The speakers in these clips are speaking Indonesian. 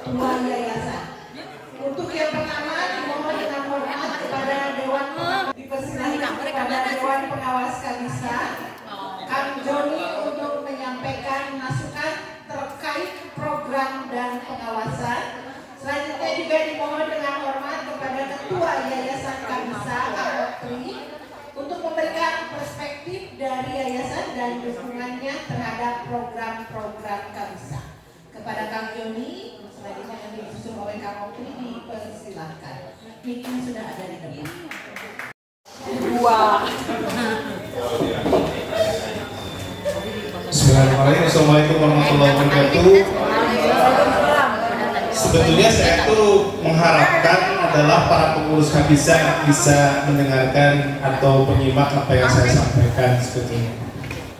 ketua yayasan. Untuk yang pertama dimohon dengan hormat kepada Dewan dipersilahkan kepada Dewan Pengawas Kabisa Kang Joni untuk menyampaikan masukan terkait program dan pengawasan. Selanjutnya juga dimohon dengan hormat kepada Ketua Yayasan Kabisa Kang Okri untuk memberikan perspektif dari yayasan dan dukungannya terhadap program-program Kabisa. Kepada Kang Joni, selanjutnya yang disusul oleh Kang Okri dipersilahkan. Mic-nya sudah ada di depan. Bismillahirrahmanirrahim. Assalamualaikum warahmatullahi wabarakatuh. Sebetulnya saya tuh mengharapkan adalah para pengurus Kabisa bisa mendengarkan atau menyimak apa yang saya sampaikan sebetulnya,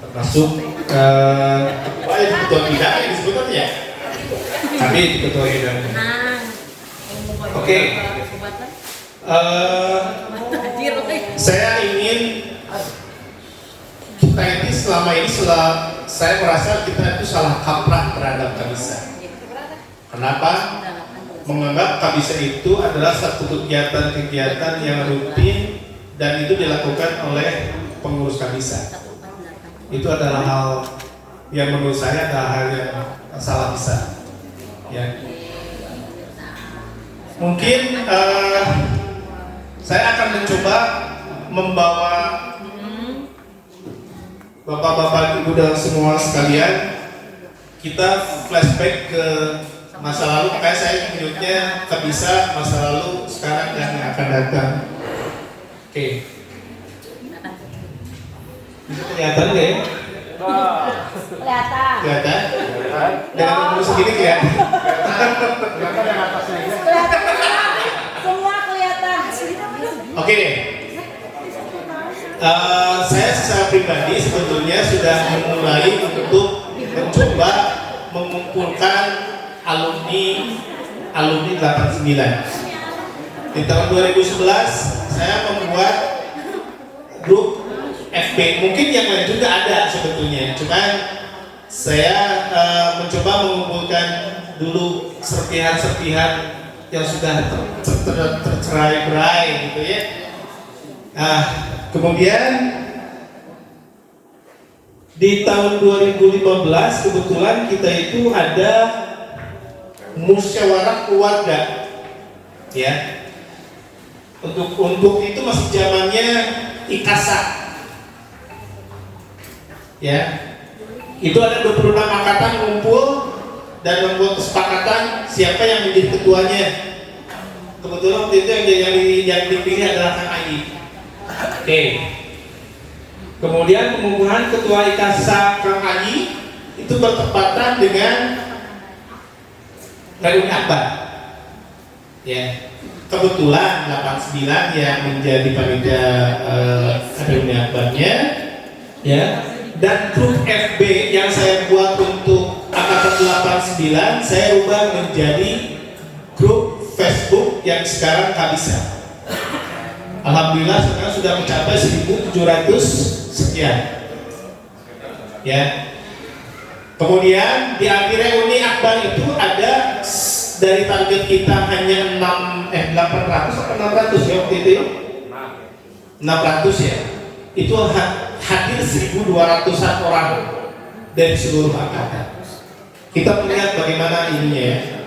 termasuk ketua bidang yang disebutkan ya, kami ketua bidang. Oke. Saya ingin kita ini selama ini saya merasa kita itu salah kaprah terhadap Kabisa. Kenapa? Menganggap Kabisa itu adalah satu kegiatan-kegiatan yang rutin dan itu dilakukan oleh pengurus Kabisa. Itu adalah hal yang menurut saya adalah hal yang salah besar. Ya. Mungkin saya akan mencoba membawa Bapak-bapak, Ibu dan semua sekalian, kita flashback ke masa lalu. Makanya saya menyebutnya Kabisa masa lalu, sekarang dan yang akan datang. Oke. Bisa kelihatan nggak ya? Kelihatan. Kelihatan? Dengan umur segini kelihatan. Kelihatan. Semua kelihatan. Oke deh. Saya secara pribadi sebetulnya sudah memulai untuk mencoba mengumpulkan alumni 89. Di tahun 2011 saya membuat grup FB. Mungkin yang lain juga ada sebetulnya, cuman saya mencoba mengumpulkan dulu serpihan-serpihan yang sudah tercerai-berai gitu ya. Kemudian di tahun 2015 kebetulan kita itu ada musyawarah keluarga, ya. Untuk itu masih zamannya IKASA, ya. Itu ada 26 angkatan ngumpul dan membuat kesepakatan siapa yang menjadi ketuanya. Kebetulan waktu itu yang dipilih adalah Kang Ayi. Oke. Kemudian pengukuhan ketua IKASA Kang Ayi itu bertepatan dengan reuni akbar. Ya. Kebetulan 89 yang menjadi panitia reuni akbarnya, ya. Dan grup FB yang saya buat untuk angkatan 89 saya ubah menjadi grup Facebook yang sekarang Kabisa. Alhamdulillah sekarang sudah mencapai 1.700 sekian. Ya. Kemudian di akhir reuni akbar itu ada dari target kita hanya 800 atau 600 ya waktu itu. 600 ya. Itu hadir 1.200-an orang dari seluruh angkatan. Kita melihat bagaimana ininya ya.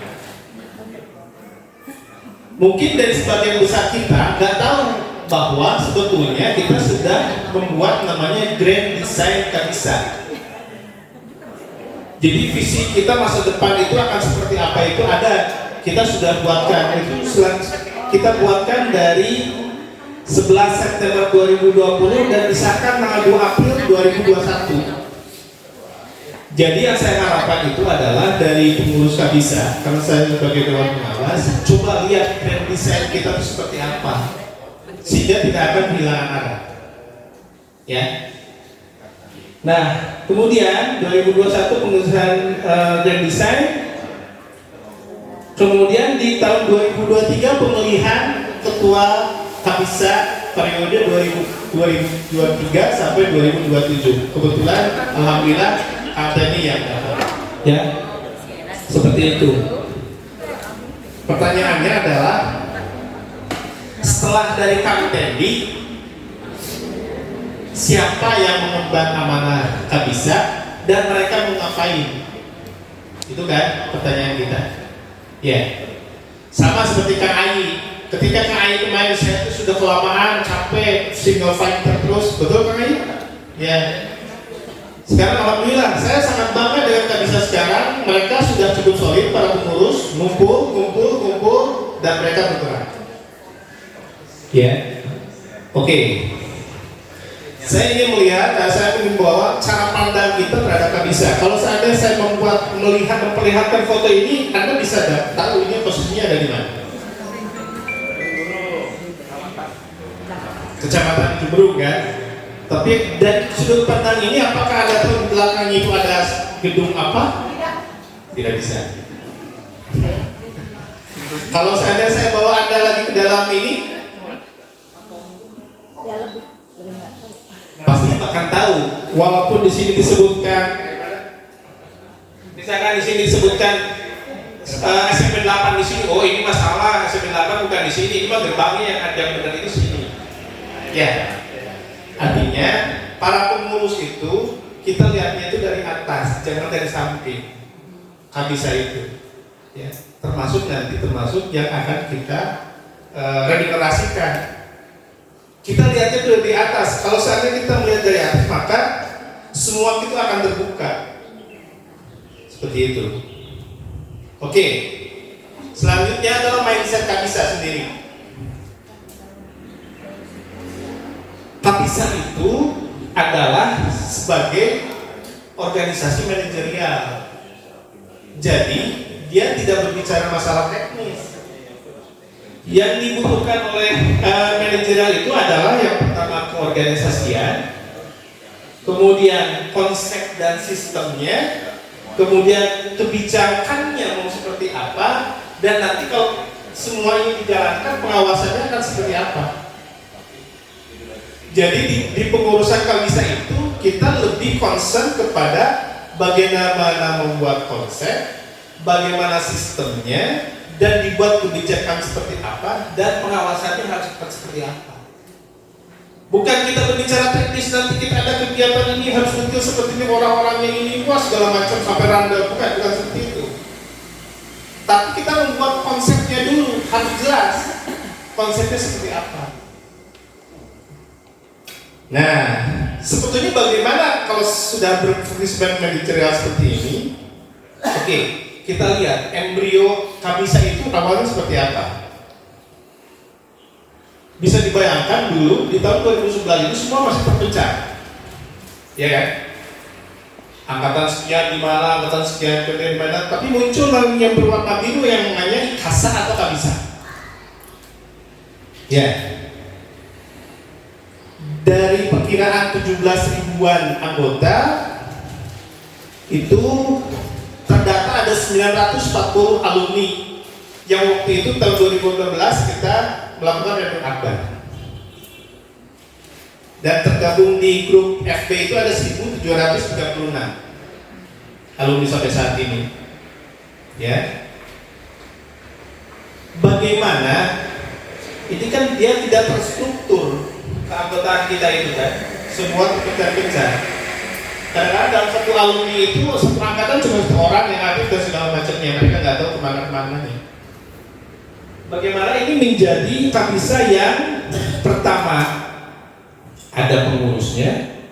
Mungkin dari sebagian besar kita nggak tahu bahwa sebetulnya kita sudah membuat namanya Grand Design Kabisa. Jadi visi kita masa depan itu akan seperti apa itu ada, kita sudah buatkan. Itu kita buatkan dari 11 September 2020 dan disahkan tanggal 2 April 2021. Jadi yang saya harapkan itu adalah dari pengurus Kabisa, karena saya sebagai dewan pengawas, coba lihat Grand Design kita itu seperti apa, sehingga tidak akan kehilangan arah. Ya. Nah, kemudian 2021 pengurusan Grand Design. Kemudian di tahun 2023 pemilihan ketua Kabisa periode 2023 sampai 2027. Kebetulan alhamdulillah ada ini yang dapat. Ya. Seperti itu. Pertanyaannya adalah, setelah dari Kang Tendi, siapa yang mengemban amanah Kabisa dan mereka mau ngapain? Itu kan pertanyaan kita. Ya, sama seperti Kang Ayi. Ketika Kang Ayi kemarin, saya itu sudah kelamaan, capek, single fighter terus, betul Kang Ayi? Ya. Sekarang alhamdulillah, saya sangat bangga dengan Kabisa sekarang. Mereka sudah cukup solid, para pengurus, ngumpul, dan mereka bergerak. Ya, oke. Saya ingin melihat, saya ingin membawa cara pandang kita terhadap Kabisa. Kalau seandainya saya memperlihatkan foto ini, Anda bisa tahu ini posisinya ada di mana. Kecamatan Jumberung kan? Tapi dari sudut pandang ini, apakah ada di belakangnya itu ada gedung apa? Tidak bisa. Kalau seandainya saya bawa Anda lagi ke dalam ini, pasti akan tahu. Walaupun di sini disebutkan, misalkan di sini disebutkan SMP 8 di sini, oh ini masalah SMP 8 bukan di sini, ini mah gerbangnya yang benar itu sini. Ya. Artinya para pengurus itu kita lihatnya itu dari atas, jangan dari samping. Kabisa itu, ya, termasuk yang akan kita regenerasikan. Kita lihatnya itu dari atas. Kalau seandainya kita melihat dari atas, maka semua itu akan terbuka. Seperti itu. Oke. Selanjutnya adalah mindset Kabisa sendiri. Kabisa itu adalah sebagai organisasi manajerial. Jadi dia tidak berbicara masalah teknis. Yang dibutuhkan oleh manajerial itu adalah yang pertama keorganisasian, kemudian konsep dan sistemnya, kemudian kebijakannya mau seperti apa, dan nanti kalau semua ini dijalankan pengawasannya akan seperti apa. Jadi di pengurusan Kabisa itu kita lebih concern kepada bagaimana membuat konsep, bagaimana sistemnya, dan dibuat kebijakan seperti apa, dan pengawasannya harus seperti apa. Bukan kita berbicara teknis, nanti kita ada kegiatan ini harus detail seperti ini, orang-orangnya ini, wah segala macam sampai randa, bukan seperti itu. Tapi kita membuat konsepnya dulu, harus jelas konsepnya seperti apa. Nah, sebetulnya bagaimana kalau sudah berfungsi manajerial seperti ini? Oke, kita lihat embrio Kabisa itu awalnya seperti apa. Bisa dibayangkan dulu di tahun 2011 itu semua masih terpecah, ya kan? Angkatan sekian di mana, angkatan sekian di mana, tapi muncul yang berwarna biru yang namanya KASA atau Kabisa. Ya. Dari perkiraan 17 ribuan anggota itu terdata ada 940 alumni yang waktu itu tahun 2016 kita melakukan rekrut akbar, dan tergabung di grup FB itu ada 1736 alumni sampai saat ini. Ya, bagaimana ini kan dia tidak terstruktur keanggotaan kita itu kan, semua terpecah-pecah. Karena dalam satu alumni itu satu angkatan cuma satu orang yang aktif dan segala macamnya, mereka nggak tahu kemana-kemana nih. Bagaimana ini menjadi Kabisa yang pertama ada pengurusnya,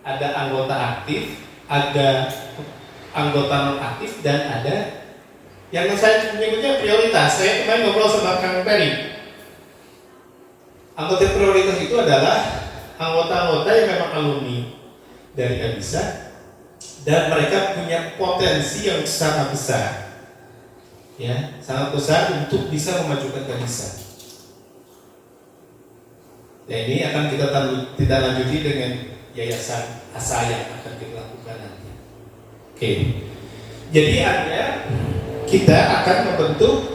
ada anggota aktif, ada anggota non aktif, dan ada yang saya menyebutnya prioritas. Saya kemarin ngobrol sama Kang Peri. Anggota prioritas itu adalah anggota-anggota yang memang alumni dari Kabisa dan mereka punya potensi yang sangat besar, ya, sangat besar untuk bisa memajukan Kabisa. Dan ini akan kita lanjuti dengan yayasan ASA yang akan kita lakukan nanti. Oke, jadi artinya kita akan membentuk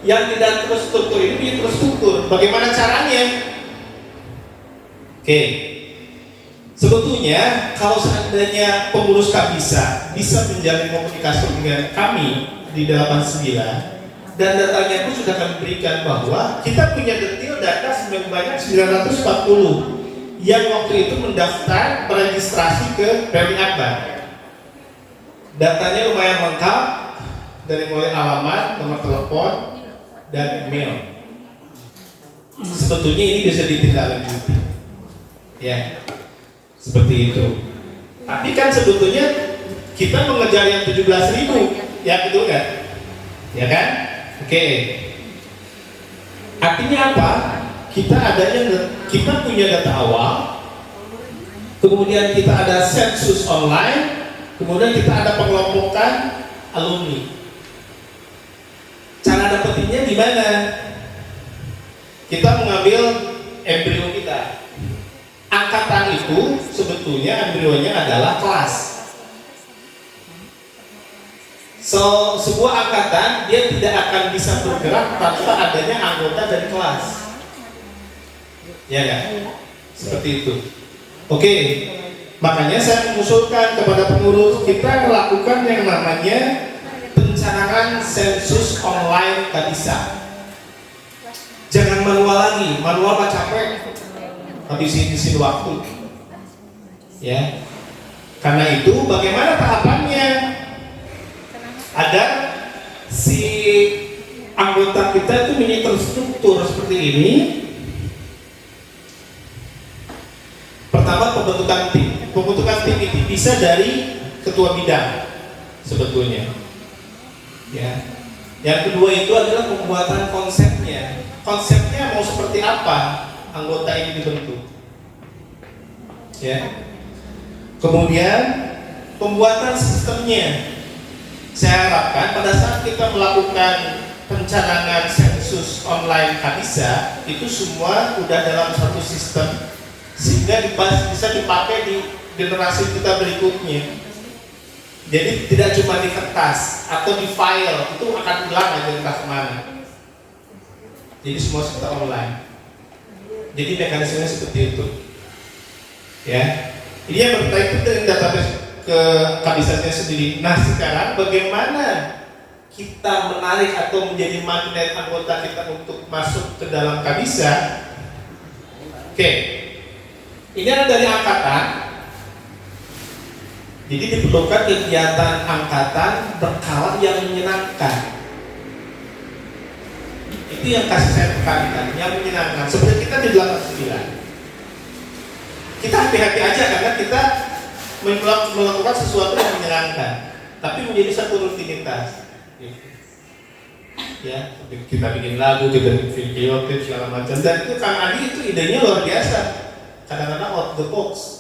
yang tidak terstruktur ini terstruktur. Bagaimana caranya? Oke. Sebetulnya kalau seandainya pengurus Kabisa bisa menjalin komunikasi dengan kami di 89, dan datanya pun sudah kami berikan bahwa kita punya detail data sebanyak 940 yang waktu itu mendaftar beregistrasi ke PMI Akbar. Datanya lumayan lengkap dari mulai alamat, nomor telepon, dan email. Sebetulnya ini bisa ditindaklanjuti, ya, seperti itu. Tapi kan sebetulnya kita mengejar yang 17.000, ya betul kan? Ya kan? Oke. Artinya apa? Kita punya data awal, kemudian kita ada sensus online, kemudian kita ada pengelompokan alumni. Cara dapetinnya gimana? Kita mengambil embrio kita. Angkatan itu sebetulnya embrionya adalah kelas. So, sebuah angkatan dia tidak akan bisa bergerak tanpa adanya anggota dari kelas. Ya kan? Seperti itu. Oke. Makanya saya mengusulkan kepada pengurus kita melakukan yang namanya pencanangan sensus online Kabisa. Jangan manual lagi, manual mah capek. Habisin waktu. Ya. Karena itu bagaimana tahapannya? Agar si anggota kita itu menjadi terstruktur seperti ini. Pertama, pembentukan tim. Pembentukan tim itu bisa dari ketua bidang sebetulnya. Ya. Yang kedua itu adalah pembuatan konsepnya. Konsepnya mau seperti apa anggota ini dibentuk. Ya. Kemudian pembuatan sistemnya. Saya harapkan pada saat kita melakukan pencanangan sensus online Kabisa itu semua udah dalam satu sistem sehingga bisa dipakai di generasi kita berikutnya. Jadi tidak cuma di kertas atau di file, itu akan hilang aja entah kemana. Jadi semua serta online. Jadi mekanismenya seperti itu. Ya, ini yang berkaitan dengan database ke Kabisanya sendiri. Nah sekarang bagaimana kita menarik atau menjadi magnet anggota kita untuk masuk ke dalam Kabisa? Oke, ini adalah dari angkatan. Jadi diperlukan kegiatan angkatan berkala yang menyenangkan. Itu yang kasih saya tekankan, yang menyenangkan. Seperti kita di 89. Kita hati-hati aja karena kita melakukan sesuatu yang menyenangkan, tapi menjadi satu rutinitas. Ya, kita bikin lagu, kita bikin video klip segala macam. Dan itu Kang Adi itu idenya luar biasa. Kadang-kadang out the box.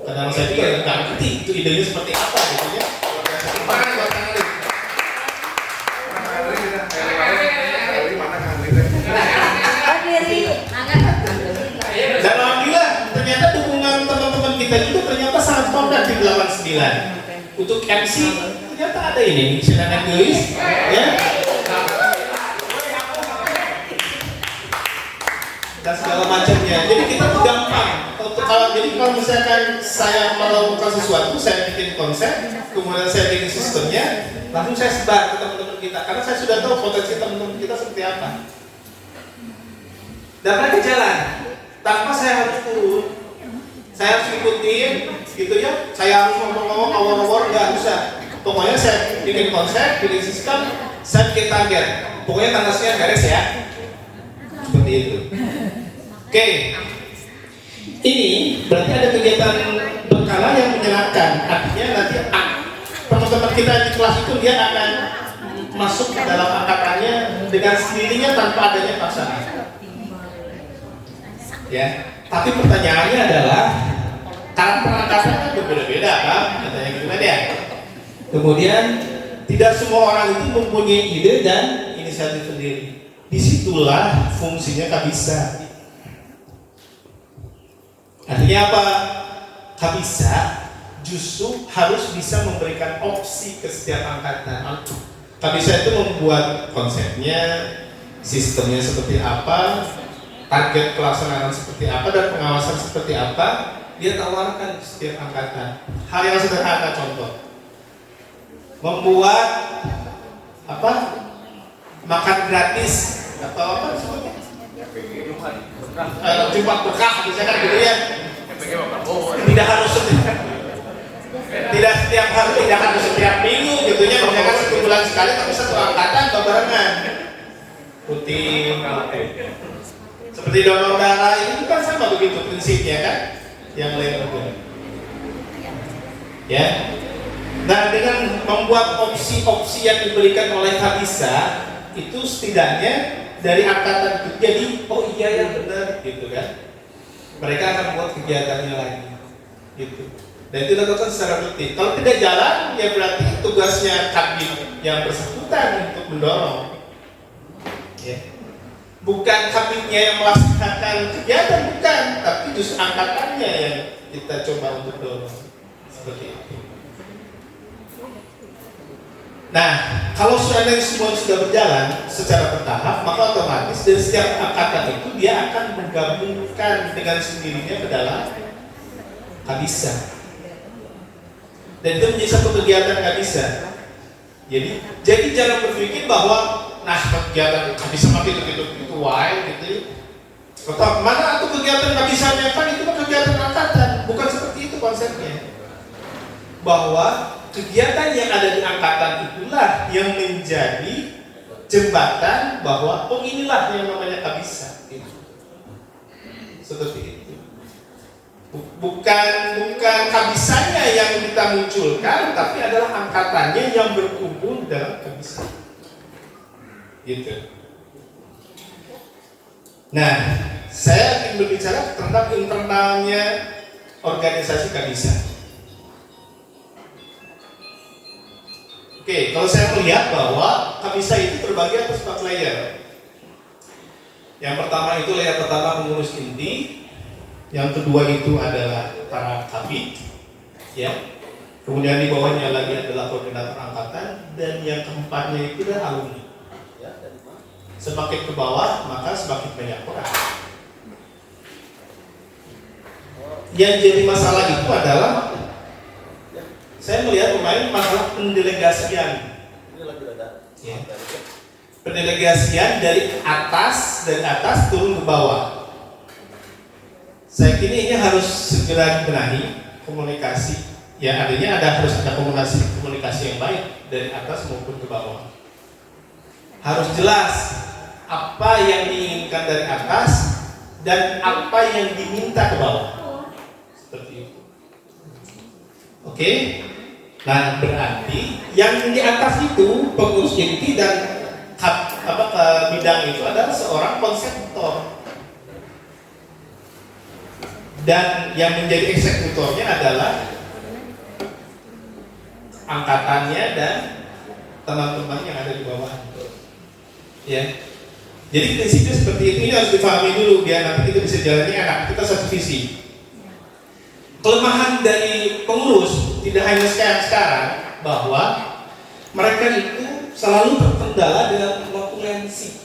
Kadang saya juga nggak ngerti itu idenya seperti apa gitu ya. Gimana buat Kang Adi? Dan alhamdulillah ternyata dukungan teman-teman kita juga ternyata sangat kompak di 89. Untuk MC ternyata ada ini silakan tulis ya. Dan segala macamnya. Jadi kita tuh gampang. Kalau misalkan saya melakukan sesuatu, saya bikin konsep, kemudian saya bikin sistemnya, langsung saya sebar ke teman-teman kita. Karena saya sudah tahu potensi teman-teman kita seperti apa. Dan mereka jalan tanpa saya harus turun. Saya harus ikutin, gitu ya. Saya harus ngomong-ngomong awal-awal nggak usah. Pokoknya saya bikin konsep, bikin sistem, saya bikin target. Pokoknya tanggalnya beres ya. Seperti itu. Oke. Ini berarti ada kegiatan berkala yang menyenangkan. Artinya nanti teman-teman kita di kelas itu dia akan masuk ke dalam angkatannya dengan sendirinya tanpa adanya paksaan. Ya. Tapi pertanyaannya adalah karakter angkatan kan berbeda-beda kan? Katanya gimana ya? Kemudian tidak semua orang itu mempunyai ide dan inisiatif sendiri. Disitulah fungsinya Kabisa. Artinya apa? Kabisa justru harus bisa memberikan opsi ke setiap angkatan. Kabisa itu membuat konsepnya, sistemnya seperti apa, target pelaksanaan seperti apa, dan pengawasan seperti apa. Dia tawarkan ke setiap angkatan. Hal yang sederhana contoh, membuat apa? makan gratis atau apa sebutnya? Jumat berkah misalkan gitu ya. Tidak harus setiap hari, tidak harus setiap minggu gitu ya, misalkan 1 bulan sekali tapi 1 angkatan barengan rutin. Seperti donor darah ini kan sama begitu prinsipnya kan, yang lain juga. Ya. Nah, dengan membuat opsi-opsi yang diberikan oleh Kabisa itu setidaknya dari angkatan itu jadi oh iya ya benar gitu kan. Mereka akan buat kegiatannya lagi gitu. Dan itu dilakukan secara rutin. Kalau tidak jalan ya berarti tugasnya kabin yang bersangkutan untuk mendorong. Ya. Bukan kabinnya yang melaksanakan kegiatan, bukan, tapi justru angkatannya yang kita coba untuk dorong seperti itu. Nah, kalau seandainya semua sudah berjalan secara bertahap, maka otomatis dari setiap angkatan itu dia akan menggabungkan dengan sendirinya ke dalam Kabisa. Dan itu menjadi satu kegiatan Kabisa. Jadi jangan berpikir bahwa nah kegiatan Kabisa mati itu wae gitu. Atau mana atau kegiatan Kabisanya kan itu kegiatan angkatan, bukan seperti itu konsepnya. Bahwa kegiatan yang ada di angkatan itulah yang menjadi jembatan bahwa oh inilah yang namanya Kabisa gitu. Seperti itu. Bukan Kabisanya yang kita munculkan, tapi adalah angkatannya yang berkumpul dalam Kabisa. Gitu. Nah, saya ingin berbicara tentang internalnya organisasi Kabisa. Oke, kalau saya melihat bahwa Kabisa itu terbagi atas 4 layer. Yang pertama itu layer pertama pengurus inti, yang kedua itu adalah para kabit, ya. Kemudian di bawahnya lagi adalah koordinator angkatan, dan yang keempatnya itu adalah alumni. Semakin ke bawah maka semakin banyak orang. Yang jadi masalah itu adalah saya melihat pemain masalah pendelegasian. Ya. Pendelegasian dari atas turun ke bawah. Saya kira ini harus segera dibenahi komunikasi. Ya adanya harus ada komunikasi yang baik dari atas maupun ke bawah. Harus jelas apa yang diinginkan dari atas dan apa yang diminta ke bawah. Seperti itu. Oke. Nah, berarti yang di atas itu pengurus inti dan bidang itu adalah seorang konseptor. Dan yang menjadi eksekutornya adalah angkatannya dan teman-teman yang ada di bawah. Ya. Jadi prinsipnya seperti itu, ini harus dipahami dulu biar nanti kita bisa jalannya enak, kita satu visi. Kelemahan dari pengurus tidak hanya sekarang bahwa mereka itu selalu terkendala dengan notulensi.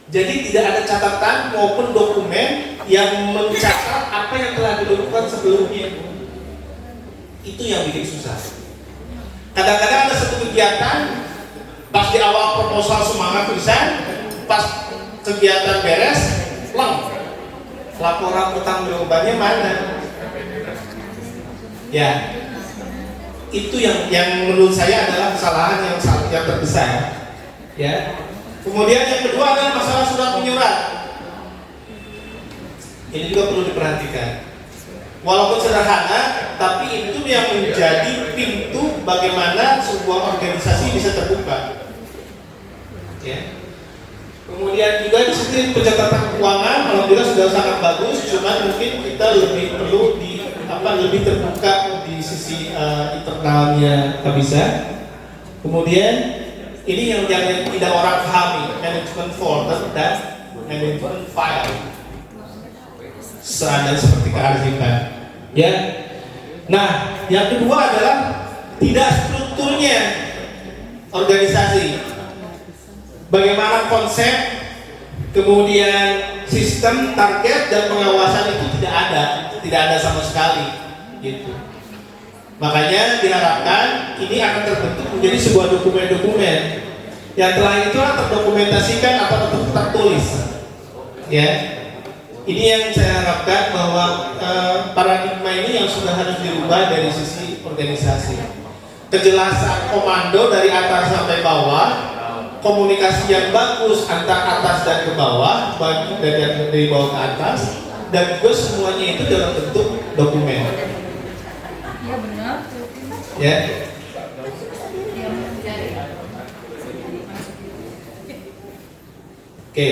Jadi tidak ada catatan maupun dokumen yang mencatat apa yang telah dilakukan sebelumnya. Itu yang bikin susah. Kadang-kadang ada satu kegiatan, pas di awal proposal semangat tulisan, pas kegiatan beres, laporan utang jawabannya mana? Ya, itu yang menurut saya adalah kesalahan yang terbesar. Ya. Kemudian yang kedua adalah masalah surat menyurat. Ini juga perlu diperhatikan. Walaupun sederhana, tapi itu yang menjadi pintu bagaimana sebuah organisasi bisa terbuka. Ya. Kemudian juga di sisi pencatatan keuangan, alhamdulillah sudah sangat bagus. Cuman mungkin kita lebih perlu lebih terbuka di sisi internalnya Kabisa. Kemudian ini yang tidak orang pahami, manajemen folder dan manajemen file. Seandainya seperti kearifan. Ya. Nah, yang kedua adalah tidak strukturnya organisasi. Bagaimana konsep, kemudian sistem, target dan pengawasan itu tidak ada sama sekali, gitu. Makanya diharapkan ini akan terbentuk menjadi sebuah dokumen-dokumen yang telah itu terdokumentasikan atau tertulis. Ya, ini yang saya harapkan bahwa paradigma ini yang sudah harus dirubah dari sisi organisasi. Kejelasan komando dari atas sampai bawah, komunikasi yang bagus antar atas dan ke bawah, dari bawah ke atas, dan juga semuanya itu dalam bentuk dokumen. Iya benar. Ya. Oke.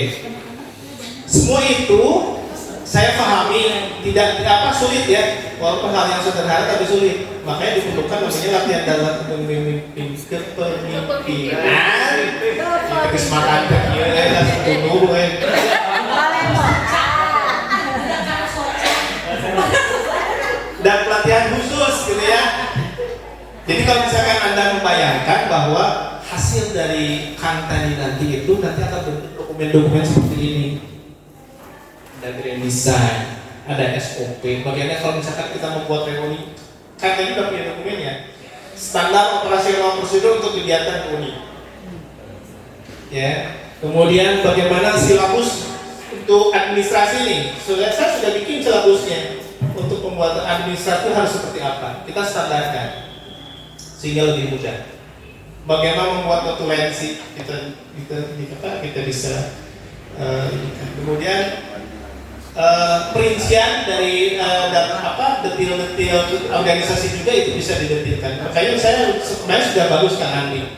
Semua itu saya pahami tidak sulit ya, walaupun hal yang sederhana tapi sulit. Makanya diperlukan namanya latihan dalam memimpin kepemimpinan. Kesempatan kecil langsung dulu dan pelatihan khusus gitu ya. Jadi kalau misalkan Anda membayangkan bahwa hasil dari Kantani nanti itu nanti akan bentuk dokumen-dokumen seperti ini. Ada grand design, ada SOP. Bagiannya kalau misalkan kita membuat reuni, Kantani udah punya dokumennya. Standar operasional prosedur untuk kegiatan reuni. Ya. Kemudian bagaimana silabus untuk administrasi nih? Saya sudah bikin silabusnya. Untuk pembuatan administratif harus seperti apa? Kita standarkan sehingga lebih mudah. Bagaimana membuat notulensi kita bisa kemudian perincian dari detil-detil organisasi juga itu bisa didetilkan. Makanya saya sebenarnya sudah bagus Kang Andi.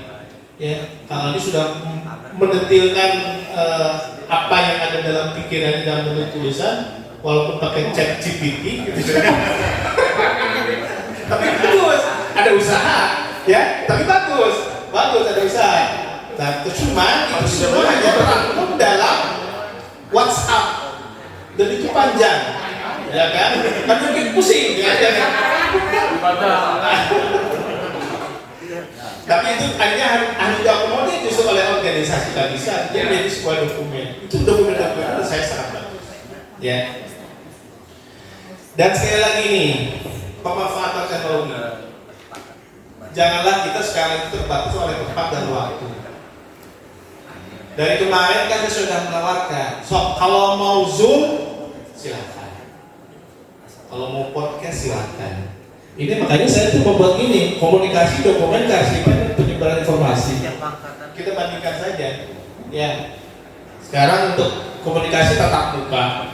Ya, Kang Andi sudah mendetilkan apa yang ada dalam pikiran dalam bentuk tulisan. Walaupun pakai chat GPT gitu. Tapi bagus, ada usaha ya, tapi bagus ada usaha. Nah, cuma itu semua hanya terangkum dalam WhatsApp dan itu panjang, ya kan? Kan mungkin pusing ya kan? Tapi itu hanya harus diakomodir justru oleh organisasi tak bisa jadi sebuah dokumen. Itu dokumen-dokumen saya sangat bagus. Ya. Dan sekali lagi nih, pemanfaatan teknologi. Janganlah kita sekarang itu terbatas oleh tempat dan waktu. Dari kemarin kan saya sudah menawarkan, kalau mau Zoom silakan, kalau mau podcast silakan. Ini makanya saya tuh membuat ini komunikasi, dokumentasi, penyebaran informasi. Kita bandingkan saja. Ya, sekarang untuk komunikasi tatap muka,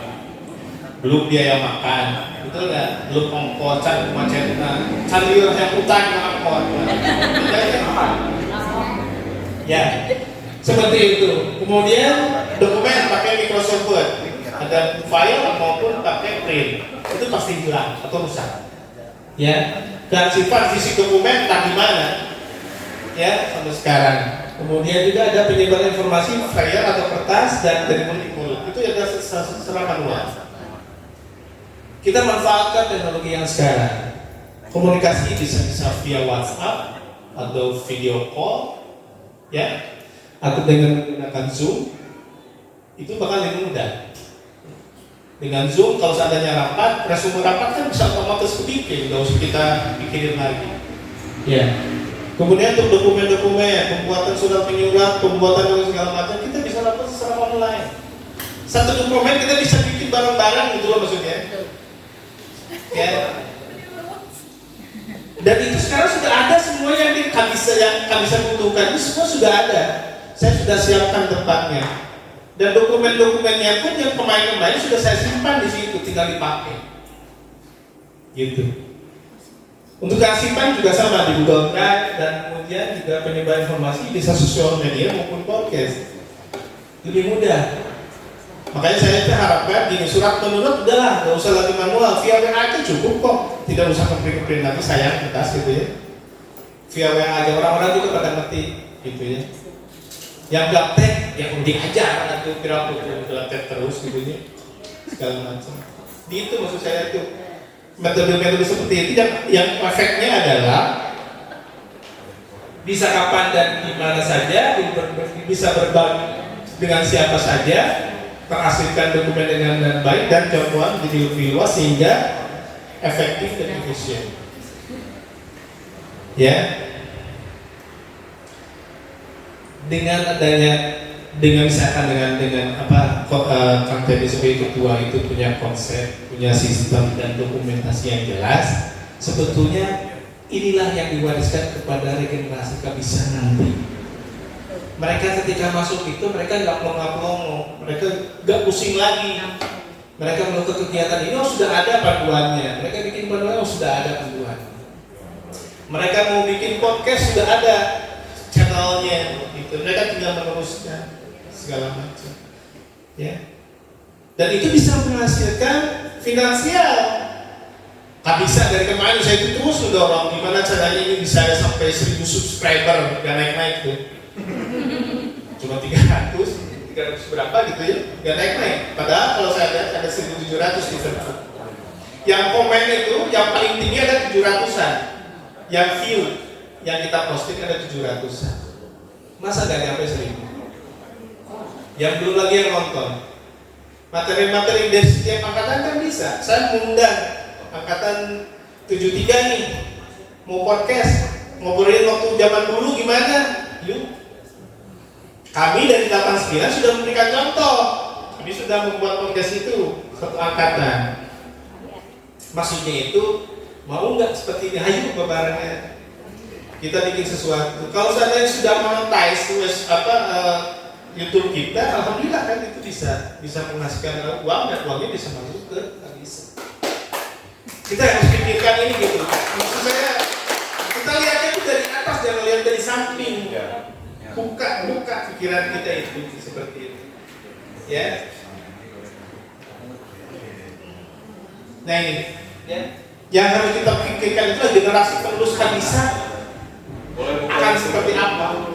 belum biaya makan, betul nggak? Belum ongkos, macet, cari yang utang ongkos. Ya, seperti itu. Kemudian dokumen pakai Microsoft Word, ada file maupun pakai print, itu pasti hilang atau rusak. Ya, dan sifat fisik dokumen tak di mana? Ya, sampai sekarang. Kemudian juga ada penyebaran informasi flyer atau kertas dan dari mulut ke mulut. Itu ada secara manual. Kita manfaatkan teknologi yang sekarang. Komunikasi bisa via WhatsApp atau video call, ya, atau dengan menggunakan Zoom. Itu bakal lebih mudah. Dengan Zoom, kalau seandainya rapat, resume rapat kan bisa otomatis kebikin, nggak usah kita pikirin lagi. Ya. Kemudian untuk dokumen-dokumen, pembuatan surat penyurat, pembuatan segala macam, kita bisa lakukan secara online. Satu dokumen kita bisa bikin bareng-bareng gitu loh maksudnya. Ya. Dan itu sekarang sudah ada semua yang bisa butuhkan, itu semua sudah ada. Saya sudah siapkan tempatnya. Dan dokumen-dokumennya pun yang pemain-pemain sudah saya simpan di situ, tinggal dipakai. Gitu. Untuk keasipan juga sama di Google Drive dan kemudian juga penyebaran informasi bisa sosial media maupun podcast. Lebih mudah. Makanya saya harapkan gini, surat menurut udahlah, nggak usah lagi manual, via WA itu cukup kok, tidak usah ngeprint lagi sayang kertas gitu ya. Via WA aja, orang-orang juga pada ngerti gitu ya. Yang gaptek, yang diajar atau kira-kira gaptek terus gitu ya, segala macam. Di itu maksud saya tuh metode-metode seperti itu yang efeknya adalah bisa kapan dan di mana saja, bisa berbagi dengan siapa saja. Menghasilkan dokumen dengan baik dan jangkauan jadi lebih luas sehingga efektif dan efisien. Ya, dengan misalkan dengan apa Kang Teddy sebagai ketua itu punya konsep, punya sistem dan dokumentasi yang jelas, sebetulnya inilah yang diwariskan kepada regenerasi Kabisa nanti. Mereka ketika masuk itu mereka nggak plong-plong, mereka nggak pusing lagi. Mereka melakukan kegiatan ini, sudah ada panduannya. Mereka bikin panduan, sudah ada panduannya. Mereka mau bikin podcast, sudah ada channelnya. Gitu. Mereka tinggal meneruskan segala macam. Ya. Dan itu bisa menghasilkan finansial. Kabisa dari kemarin saya itu terus mendorong gimana caranya ini bisa ada sampai 1000 subscriber, gak naik-naik tuh. Cuma 300 berapa gitu ya, gak naik-naik. Padahal kalau saya lihat ada 1700 di Facebook. Yang komen itu, yang paling tinggi ada 700-an. Yang view, yang kita posting ada 700-an. Masa gak nyampe 1000? Yang belum lagi yang nonton. Materi-materi dari setiap angkatan kan bisa. Saya mengundang angkatan 73 nih, mau podcast, ngobrolin waktu zaman dulu gimana? Yuk. Kami dari 89 sudah memberikan contoh. Kami sudah membuat podcast itu satu angkatan. Maksudnya itu mau nggak seperti ini? Ayo bebarengan kita bikin sesuatu. Kalau seandainya sudah monetize YouTube kita, alhamdulillah kan itu bisa menghasilkan uang dan uangnya bisa masuk ke Kabisa. Kita harus pikirkan ini gitu. Maksud saya kita lihatnya itu dari atas, jangan lihat dari samping. Buka pikiran kita itu seperti itu. Ya. Nah ini, ya. Yang harus kita pikirkan itu generasi penerus Kabisa akan seperti apa?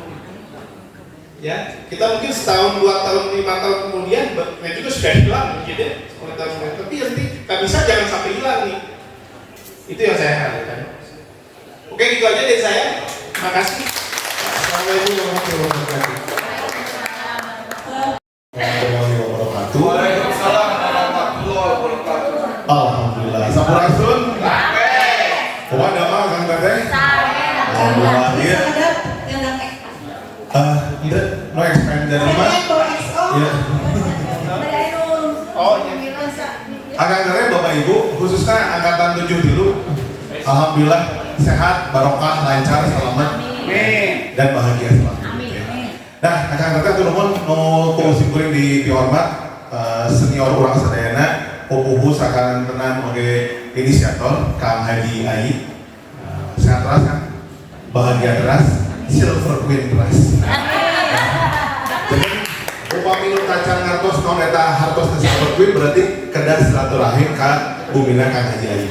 Ya, kita mungkin setahun, 2 tahun, 5 tahun kemudian, itu sudah hilang mungkin ya, 10 tahun kemudian. Tapi nanti Kabisa jangan sampai hilang nih. Itu yang saya harapkan. Oke, gitu aja dari saya. Terima kasih. Assalamualaikum warahmatullahi wabarakatuh. Waalaikumsalam warahmatullahi wabarakatuh. Alhamdulillah. Sampurasun. Kumaha damang Kang Teteh? Alhamdulillah. Iya. Tidak, no expand dari mana? Iya. Oh, iya. Akang Teteh Bapak Ibu, khususnya angkatan 7 dulu. Alhamdulillah sehat, barokah, lancar, selamat, dan bahagia selalu. Nah, Akang Teteh tuh nuhun nu kumusik kuring di hormat senior urang sadayana pupuhu sakan tenan oge inisiator Kang Haji Ai. Sehat terus kan? Bahagia terus, silver queen terus. Jadi upami nu kacang ngartos naon eta hartos silver queen berarti kedah silaturahim ka bumina Kang Haji Ai.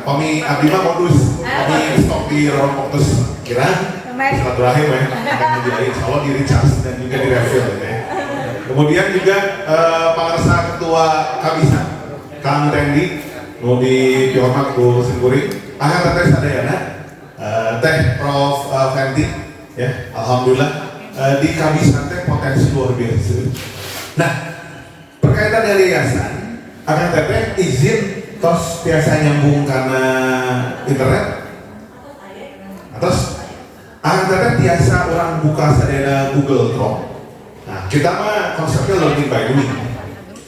Pami abdi mah modus, pami stok di rompok terus kira silaturahim ya, Kang Haji Ai, insyaallah di recharge dan juga di refill ya. Kemudian juga pangarsa ketua Kabisa Kang Randy mau dihormat ku Singkuring, Akang Teteh sadayana Teh Prof Fenty ya, alhamdulillah di Kabisa teh potensi luar biasa. Nah, berkaitan dari yayasan, Akang Teteh izin tos biasa nyambung karena internet. Terus Akang Teteh biasa orang buka sadayana Google Chrome. Nah, kita mah konsepnya learning by doing.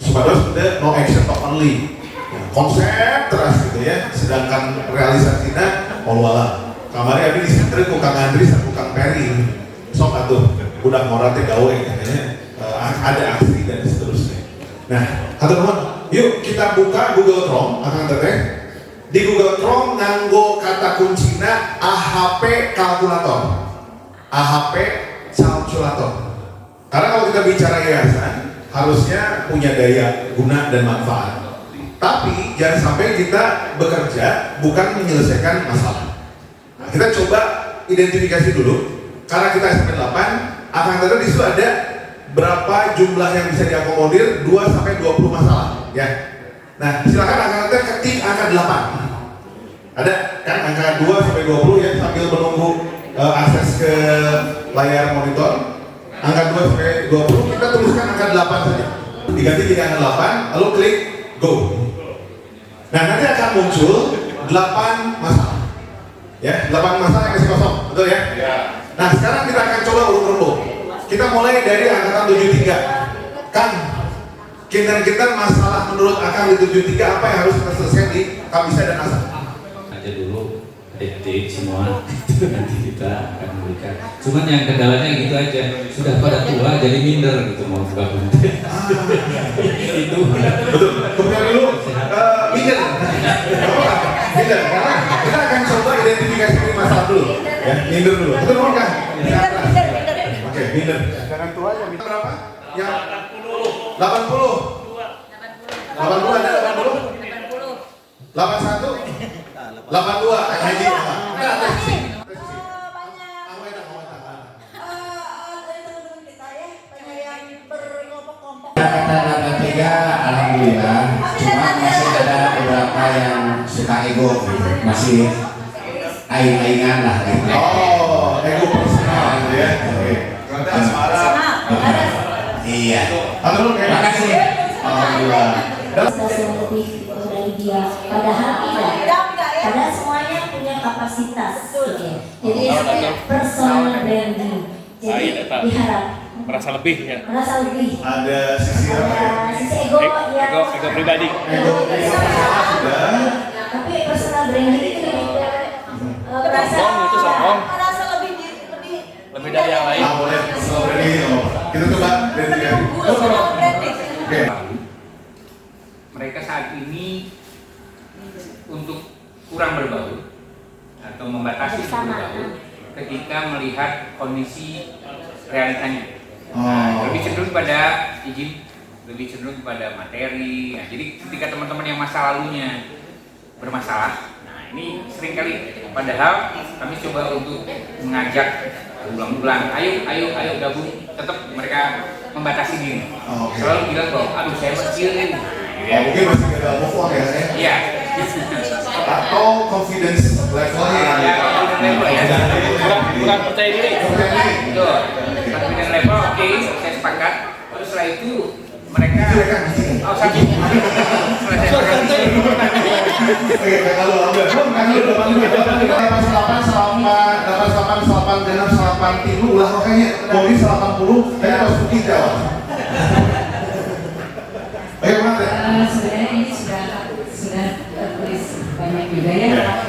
Supados kita no action talk only. Nah, konsep terus gitu ya. Sedangkan realisasinya walwala. Kamari abi disentri ku Kang Andri sama Kang Peri. Sok atuh budak moral teh gawe katanya ada aksi dan seterusnya. Nah, hatur nuhun. Yuk kita buka Google Chrome, Akang Teteh. Di Google Chrome nganggo kata kuncina AHP kalkulator. AHP kalkulator. Karena kalau kita bicara yayasan, harusnya punya daya guna dan manfaat. Tapi jangan sampai kita bekerja bukan menyelesaikan masalah. Nah, kita coba identifikasi dulu. Karena kita SMP 8, Akang Teteh di situ ada berapa jumlah yang bisa diakomodir 2 sampai 20 masalah, ya. Nah, silakan Akang Teteh ketik angka 8. Ada kan angka 2 sampai 20 ya, sambil menunggu akses ke layar monitor. Angka 2 sampai 20 kita tuliskan angka 8 saja. Diganti jadi angka 8, lalu klik go. Nah, nanti akan muncul 8 masalah. Ya, 8 masalah yang masih kosong, betul ya? Ya. Nah, sekarang kita akan coba urut-urut. Kita mulai dari angkatan 73. Kang, kinten-kinten masalah menurut Akang di 73 apa yang harus kita selesaikan di Kamisa dan Asa? Aja dulu detik semua nanti kita akan memberikan. Cuman yang kendalanya gitu aja, sudah pada tua jadi minder gitu mau gabung. Itu Betul. Kemudian dulu, minder. Minder, karena kita akan coba identifikasi ini masalah dulu. Ya, minder dulu. Betul dong Kang? Oke, minder. Jangan tua aja. Minder berapa? Yang 80. 80 ada 80? 81? 82? Haji. Enggak, revisi. Kata-kata tiga, alhamdulillah. Cuma masih ada beberapa yang suka ego, gitu. Masih aing-aingan lah. Gitu. Oh, ego personal gitu ya. Oke. Berarti asmara. Iya. Terima Makasih. Alhamdulillah. Yang lebih dari dia, padahal tidak. Padahal semuanya punya kapasitas, gitu ya. Jadi personal branding. Jadi diharap merasa lebih ya. merasa lebih. Ada sisi apa ya? Ada sisi ego yang Ego pribadi. Ego personal sudah. tapi personal branding itu lebih ke Sombong itu sombong. merasa lebih Lebih dari yang lain. Ah, boleh. Personal branding. Oh. Kita coba identifikasi. Oke. Mereka saat ini untuk kurang berbaur atau membatasi berbaur ketika melihat kondisi realitanya. Nah, lebih cenderung pada izin, lebih cenderung pada materi. Nah, jadi ketika teman-teman yang masa lalunya bermasalah, nah ini seringkali padahal kami coba untuk mengajak ulang-ulang, ayo gabung, tetap mereka membatasi diri. Selalu bilang bahwa aduh saya kecil ini. Ya, mungkin masih ada move on ya. Iya. Atau confidence levelnya Ya, level ya. Kurang percaya diri. Betul. Confidence level oke, saya sepakat. Terus setelah itu mereka oh sakit. Oke, kalau udah, kalau 88 genap 80 ulah makanya Bobby 80 tapi pas Suki jawab. Bagaimana? Sebenarnya ini sudah tertulis banyak juga ya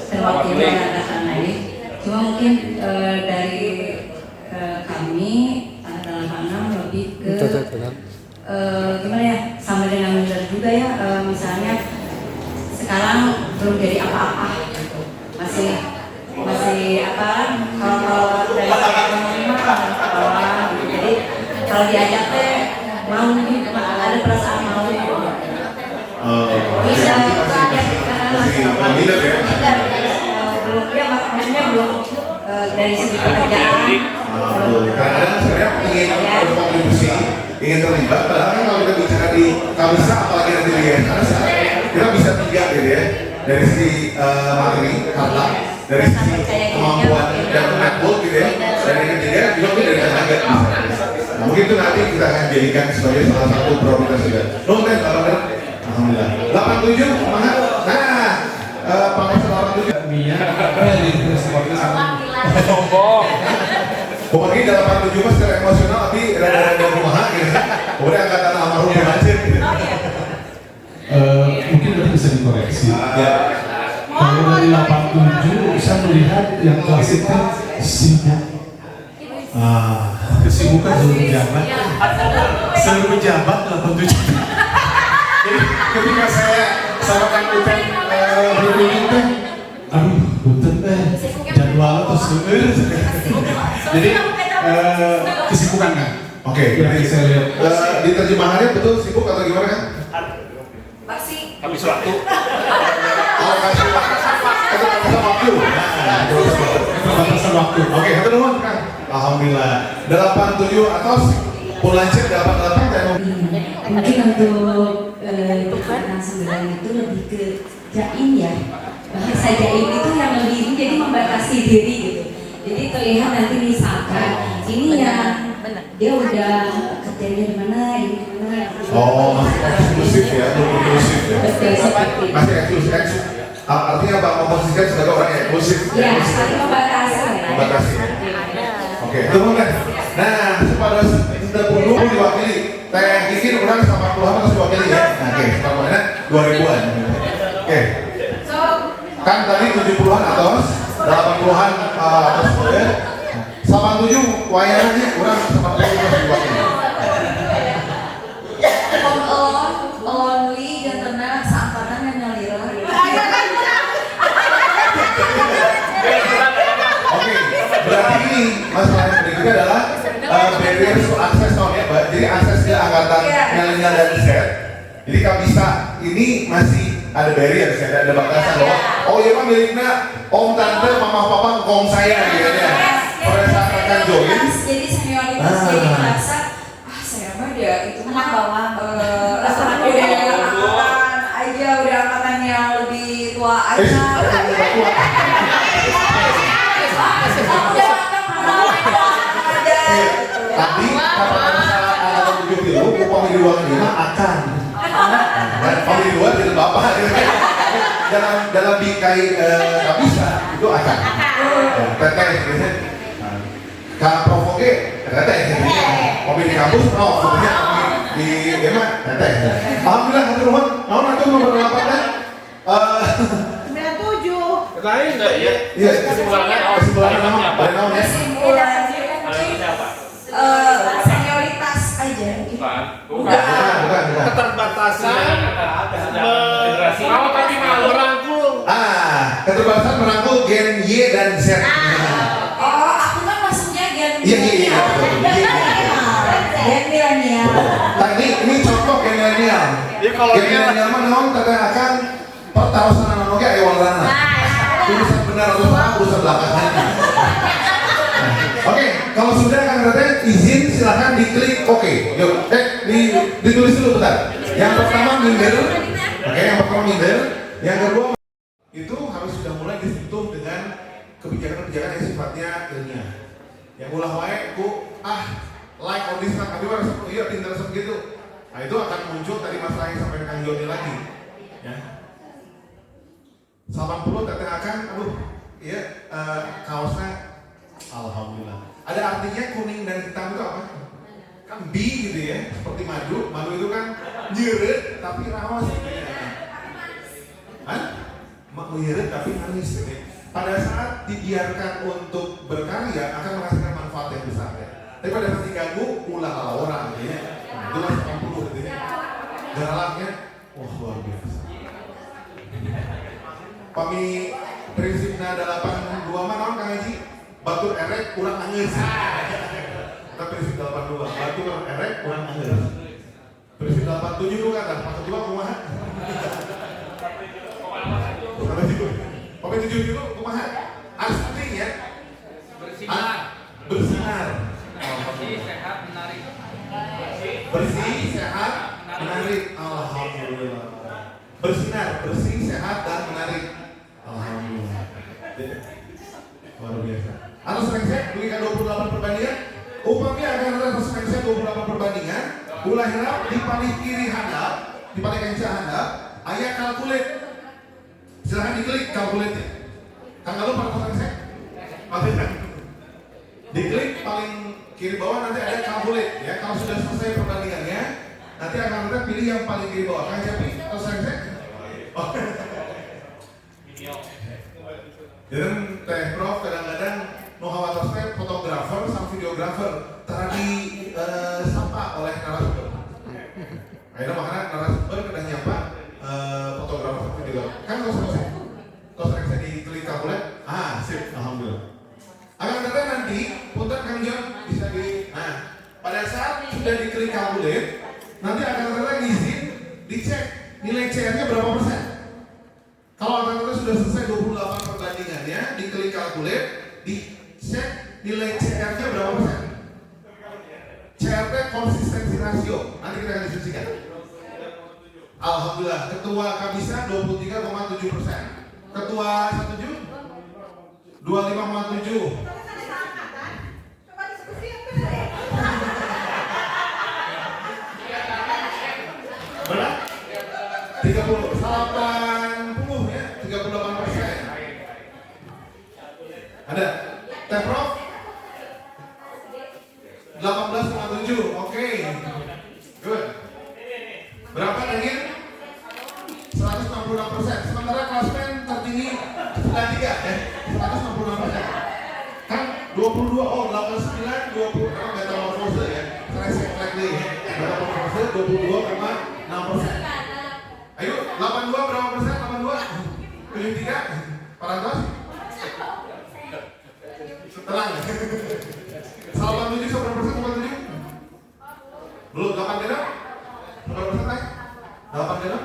terwakili kata tadi. Cuma mungkin dari kami adalah tanam lebih ke gimana ya, sama dengan minder juga ya, misalnya sekarang belum jadi apa-apa gitu. masih apa, kalau dari ekonomi mah bawah gitu. Jadi kalau diajak teh mau gitu, ada perasaan mau gitu. Bisa Minder ya? belum ya, maksudnya belum dari segi pekerjaan. Kadang-kadang sebenarnya ingin berkontribusi, ingin terlibat, padahal kan kalau kita bicara di Kamisa, apalagi nanti di Kamisa, kita bisa 3 gitu ya, dari sisi materi, harta, dari sisi kemampuan dan network gitu ya, dan yang ketiga juga mungkin dari tenaga. Nah, mungkin itu nanti kita akan jadikan sebagai salah satu prioritas juga. Nonton, alhamdulillah. 87, semangat. Nah, pangkat 87. Mia itu seperti sama. Sombong. Pokoknya dalam 87 mas secara emosional tapi rada-rada rumahan gitu. Kemudian angkatan almarhum aja gitu. Mungkin nanti bisa dikoreksi. Ya. Kalau dari 87 bisa melihat yang klasik kan sibuk. Kesibukan seluruh pejabat. Seluruh pejabat 87. Jadi ketika saya sama Kang Uten berkunjung teh, Aduh, punten jadwal atau seueur. Jadi kesibukan kan? Oke, Yang saya lihat. di terjemahannya betul sibuk atau gimana kan? Habis waktu. Oh, kasih waktu. Nah, Batasan waktu. Oke, satu dulu kan. Alhamdulillah. 87 atau Pulancir 88 dan Mungkin untuk anak 9 itu lebih ke jaim ya. Bahasa jaim itu yang lebih ini jadi membatasi diri gitu. Jadi terlihat nanti misalkan ini ya dia udah kerjanya di mana, ini di mana. oh, masih eksklusif ya, belum inklusif ya. Betul seperti itu. Masih eksklusif. Artinya Bang memposisikan sebagai orang yang eksklusif. Ya, saling membatasi. Membatasi. Oke, teman-teman. Nah, pada 90 diwakili. Teh Kiki orang sama puluhan harus diwakili ya. Nah, oke, semuanya 2000-an. Oke. Kan tadi 70-an atas, 80-an atas ya. 87 wayangannya orang sama puluhan harus diwakili. Lonely dan tenang seangkatan yang nyalira. Oke, berarti ini masalah yang berikutnya adalah barriers to access ya, Mbak. Jadi akses ke angkatan milenial dan Z. Jadi kalau bisa ini masih ada barriers ya, ada batasan loh. Oh iya mah miliknya om tante mama papa kong saya gitu ya. Pada saat akan join. Jadi senioritas jadi merasa saya mah dia itu mah bawah rasa udah angkatan aja udah angkatan yang lebih tua aja. Tadi kalau saat angkatan 70 upah di ruangan ini akan. Dan kalau di luar jadi bapak. Dalam bingkai nggak bisa itu akan. Teteh gitu. Kalau provoke teteh gitu. Mobil di kampus, sebenarnya di mana? Teteh. Alhamdulillah hatur nuhun. Naon atuh nomor 8 kan? 97. Lain enggak ya? Iya, kesimpulannya naon ya? Senioritas aja. Bukan. Keterbatasan generasi. Kalau tadi merangkul. Keterbatasan merangkul Gen Y dan Z. Oh, aku kan maksudnya Gen Iya. Gen milenial. Nah ini contoh Gen milenial. Gen milenial mah naon teteh akan pertarusan anak oge aya walrana. Urusan benar atau salah urusan belakangan. Oke, kalau sudah kan teteh izin silakan diklik oke. Yuk, ditulis dulu bentar. Yang pertama minder. Oke, yang pertama minder. Yang kedua itu harus sudah mulai disentuh dengan kebijakan-kebijakan yang sifatnya ilmiah. Yang ulah wae ku like on this tapi harus iya Tinder segitu. Nah itu akan muncul tadi masalah yang sampai Kang Joni lagi. Ya. 80 teteh akan iya kaosnya alhamdulillah. Ada artinya kuning dan hitam itu apa? Kan bi gitu ya, seperti madu. Madu itu kan nyeret tapi rawas gitu ya. Mengirit tapi manis gitu ya. Pada saat dibiarkan untuk berkarya akan menghasilkan manfaat yang besar ya. Tapi pada saat diganggu ulah orang gitu ya. Itu lah 80 gitu ya. Garalaknya wah luar biasa. Kami prinsipnya 82 mah naon Kang Haji? Batur erek kurang angeus. Kita prinsip 82, batur erek kurang angeus. Prinsip 87 dulu kan, maksud gua kumaha? Pokoknya 7 dulu kumaha? Harus penting ya. Bersinar. Bersih, sehat, menarik. Bersih, sehat, menarik. Alhamdulillah. Bersinar, bersih, sehat dan menarik. Alhamdulillah. Luar biasa. Atas rengsek berikan 28 perbandingan. Upamanya akan ada atas rengsek 28 perbandingan. Ulah hirap di paling kiri handap, di paling kancah handap. Ayah kalkulit. Silahkan diklik kalkulatnya. Kan kalau pada atas rengsek, diklik paling kiri bawah nanti ada kalkulit. Ya kalau sudah selesai perbandingannya, nanti akan ada pilih yang paling kiri bawah. Kan siapa? Atas rengsek. Dan teh Prof kadang-kadang nu hawatos teh fotografer sama videografer tadi sapa oleh narasumber. Akhirnya makanya narasumber kadang nyapa fotografer sama videografer. Kan kalau saya diklik kalkulat, sip, alhamdulillah. Akan kata nanti punten Kang Jon bisa pada saat sudah diklik kalkulat, nanti akan kata izin dicek nilai CR-nya berapa persen. Kalau akan sudah selesai 28 perbandingannya, diklik kalkulat, dicek nilai CR-nya berapa persen. CR-nya konsistensi rasio, nanti kita akan diskusikan. Alhamdulillah, ketua Kabisa 23,7%. Ketua 17 25,7. Berapa? 80 ya, 38,7. 18,7. Oke. Good. Berapa tadi? 166%. Sementara klasmen tertinggi 93 ya. 166%. Kan 22, 89, 20 metamorfose ya. Exactly. Metamorfose 22,6%. Ayo, 82 berapa persen? 82? 73? Parantos? Tenang. 87 berapa persen? 87? Belum 8 genap? Berapa persen naik? 8 genap?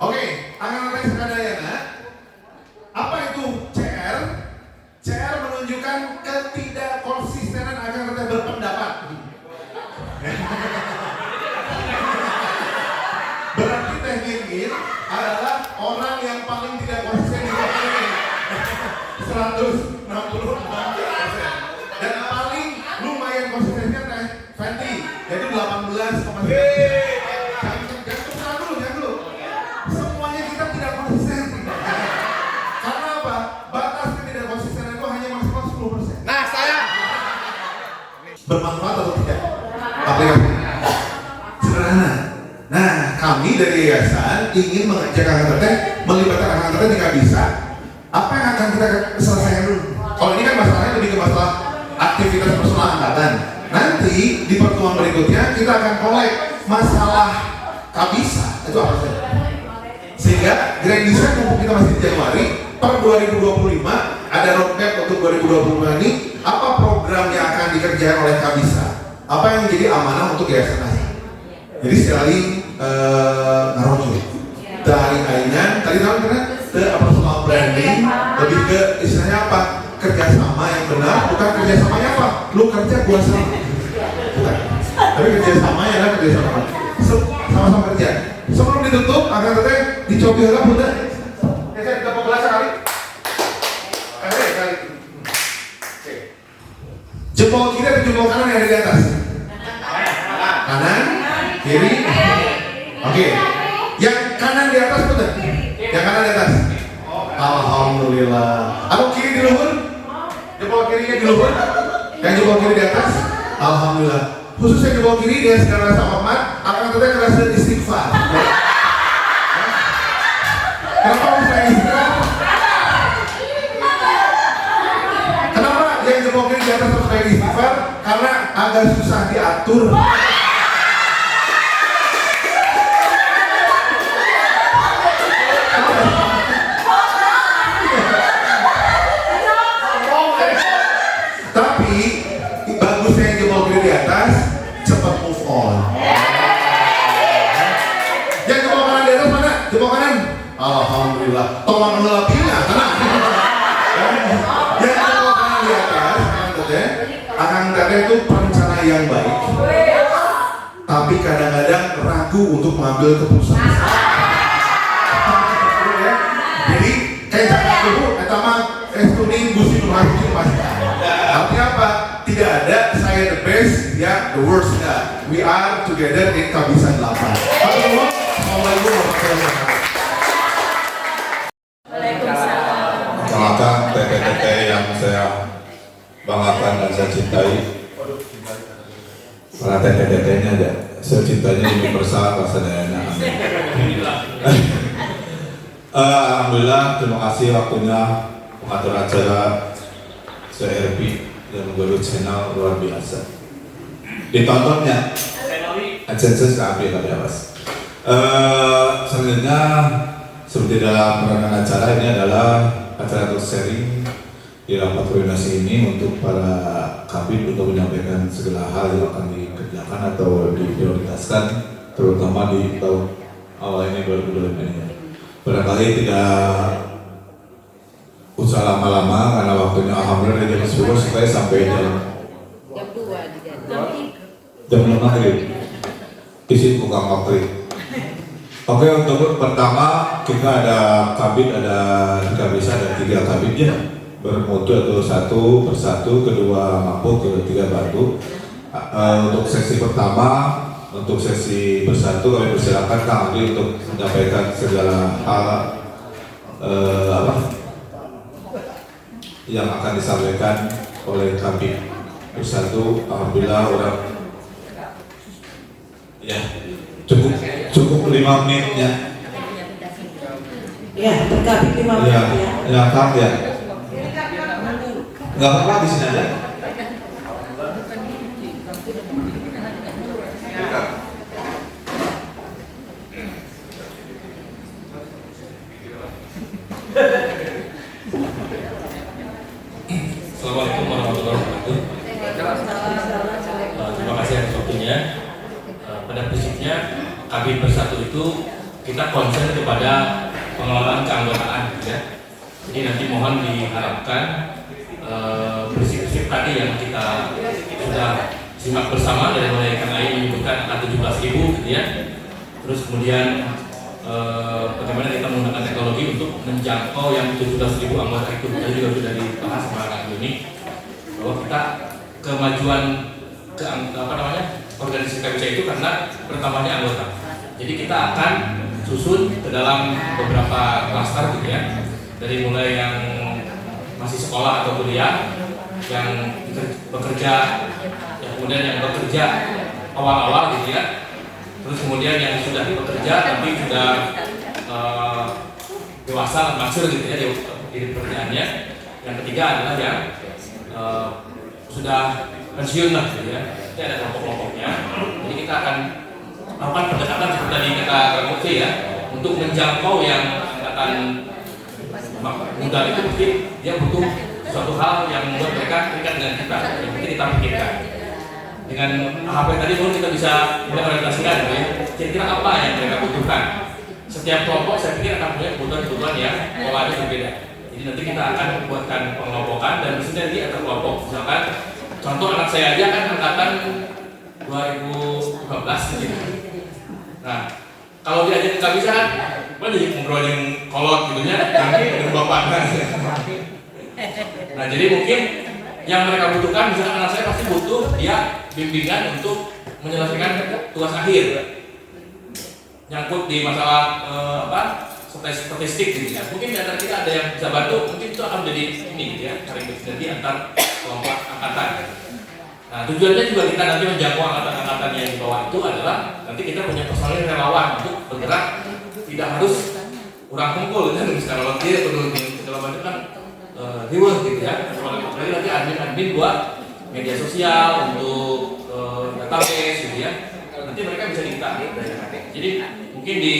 Oke, angka-angka sekadayana. Apa itu CR? CR menunjukkan ketidakkonsistenan angka-angka berpendapat. Berarti teknik adalah orang yang paling tidak konsisten di ini. 166%. Dan paling lumayan konsistennya teh Fenty, yaitu 18,9%. Jangan dulu. Semuanya kita tidak konsisten. Karena apa? Batas ketidak konsistenan itu hanya maksimal 10%. Nah, saya bermanfaat atau tidak? Aplikasi sederhana. Nah, kami dari yayasan ingin mengajak angkatan teh, melibatkan angkatan teh jika bisa. Apa yang akan kita selesaikan dulu? Kalau ini kan masalahnya lebih ke masalah aktivitas personal angkatan. Nanti di pertemuan berikutnya kita akan kolek masalah kabisa itu apa saja. Sehingga grand design mumpung kita masih di Januari per 2025 ada roadmap untuk 2025 ini, apa program yang akan dikerjakan oleh kabisa, apa yang menjadi amanah untuk yayasan ASA. Jadi sekali ngarojo dari kainan tadi tahu kan ke personal branding, lebih ke istilahnya apa, kerjasama yang benar, bukan kerjasamanya apa lu kerja gua sama, bukan, tapi kerjasamanya adalah kerjasama sama-sama kerja. Sebelum ditutup akan teteh dicobi lah bunda. Saya kita mau belas kali. Kali. Jempol kiri atau jempol kanan yang ada di atas? Kanan, kiri. Oke. Yang kanan di atas betul? Yang kanan di atas. Alhamdulillah. Atau kiri di luhur? Jempol kirinya di luhur. Yang jempol kiri di atas? Alhamdulillah. Khususnya jempol kiri dia segera rasa hormat, akan teteh ngerasa istighfar. Kenapa saya istighfar? Kenapa yang jempol kiri di atas harus saya istighfar? Karena agak susah diatur. Tapi bagusnya yang jempol kiri di atas cepat move on. Yang jempol kanan di atas mana? Jempol kanan. Alhamdulillah. Tolong ngelapinya, tenang. Yang jempol kanan di atas, akan teteh itu perencana yang baik. Tapi kadang-kadang ragu untuk mengambil keputusan. Jadi kayak jangan dulu, etama studi gusi nuhasi pasti. Artinya apa? Tidak ada saya the best, ya the worst enggak. We are together in Kabisa 8. Assalamualaikum warahmatullahi wabarakatuh. Perkenalkan teteh-teteh yang saya banggakan dan saya cintai. Para teteh-tetehnya ada, saya cintanya universal rasa dayana. Alhamdulillah, terima kasih waktunya pengatur acara CRP dan Google Channel luar biasa. Ditontonnya, AdSense kami ya mas. Selanjutnya seperti dalam rangkaian acara ini adalah acara untuk sharing di rapat koordinasi ini untuk para kabin untuk menyampaikan segala hal yang akan dikerjakan atau diprioritaskan terutama di tahun awal ini 2025 ini. Barangkali tidak usah lama-lama karena waktunya alhamdulillah dari jam 10 supaya sampai jam 2 jam 5 maghrib. Izin buka maghrib. Oke, untuk pertama kita ada kabin, ada 3 bisa ada 3 kabin ya, bermutu atau satu persatu, kedua mampu, ketiga bantu. Untuk sesi pertama, untuk sesi bersatu kami persilakan Kang Andi untuk menyampaikan segala hal yang akan disampaikan oleh kami. Bersatu, alhamdulillah orang ya cukup 5 menit ya. Ya, terkabit 5 menit Ya, ya. Kang ya. Nggak apa-apa di sini aja. Assalamualaikum warahmatullahi wabarakatuh. Terima kasih atas waktunya. Pada prinsipnya kami bersatu itu kita konsen kepada pengelolaan keanggotaan, ya. Jadi nanti mohon diharapkan prinsip-prinsip tadi yang kita sudah simak bersama dari mulai Kang Ai menyebutkan angka 17.000, gitu ya. Terus kemudian bagaimana kita menggunakan teknologi untuk menjangkau yang 17.000 anggota itu. Tadi juga sudah dibahas sama Kang Joni bahwa kita kemajuan organisasi KBC itu karena bertambahnya anggota. Jadi kita akan susun ke dalam beberapa klaster, gitu ya. Dari mulai yang masih sekolah atau kuliah, yang bekerja, yang kemudian yang bekerja awal-awal, gitu ya. Terus kemudian yang sudah bekerja tapi sudah dewasa, maksud, gitu ya, di pekerjaannya. Yang ketiga adalah yang sudah pensiun lah, gitu ya. Ini ada kelompok-kelompoknya. Jadi kita akan melakukan pendekatan seperti tadi kata Kang Mufti, ya, untuk menjangkau yang angkatan muda itu. Mungkin dia butuh suatu hal yang membuat mereka terikat dengan kita, yang penting kita pikirkan. Dengan HP tadi pun kita bisa mulai orientasikan, ya, kira-kira apa yang mereka butuhkan. Setiap kelompok saya pikir akan punya kebutuhan-kebutuhan yang polanya berbeda. Jadi nanti kita akan membuatkan pengelompokan dan bersinergi antar kelompok. Misalkan contoh anak saya aja kan angkatan 2015, gitu. Nah, kalau diajak nggak bisa kan, jadi ngobrol yang kolot, gitunya, nanti dengan bapak. Nah, jadi mungkin yang mereka butuhkan, misalkan anak saya pasti butuh dia bimbingan untuk menyelesaikan tugas akhir, nyangkut di masalah statistik, gitu ya. Mungkin di antara kita ada yang bisa bantu, mungkin itu akan menjadi ini, gitu ya, cari bersinergi antar kelompok angkatan. Nah, tujuannya juga kita nanti menjangkau angkatan-angkatan yang di bawah itu adalah nanti kita punya personil relawan untuk bergerak, tidak harus kurang kumpul, gitu, misalkan kalau dia perlu segala macam kan reward, gitu ya. Apalagi nanti admin buat media sosial untuk database, gitu ya. Nanti mereka bisa kita. Jadi mungkin di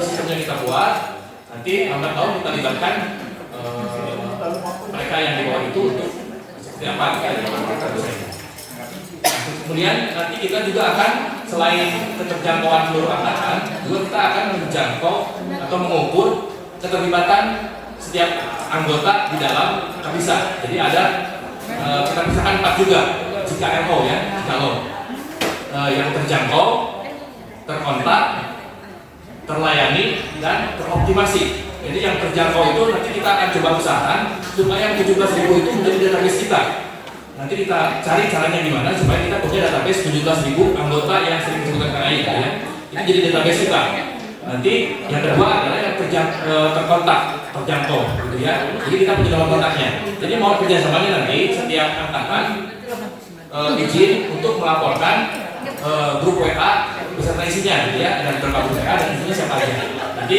sistemnya kita buat, nanti lambat tahun kita libatkan mereka yang di bawah itu untuk seperti apa. Kemudian nanti kita juga akan selain keterjangkauan seluruh angkatan, juga kita akan menjangkau atau mengukur keterlibatan setiap anggota di dalam KABISA. Jadi ada kita pisahkan 4 juga, jika RO, ya, calon yang terjangkau, terkontak, terlayani, dan teroptimasi. Jadi yang terjangkau itu nanti kita akan coba usahakan supaya 17.000 itu menjadi database kita. Nanti kita cari caranya gimana supaya kita punya database 17.000 anggota yang sering disebutkan Kang Ai, ya. Ini jadi database kita. Nanti yang kedua adalah yang terkontak, terjangkau, gitu ya. Jadi kita punya nomor kontaknya. Jadi mau kerjasamanya nanti setiap angkatan izin untuk melaporkan grup WA beserta isinya, gitu ya, dan berapa grup WA dan isinya siapa aja. Nanti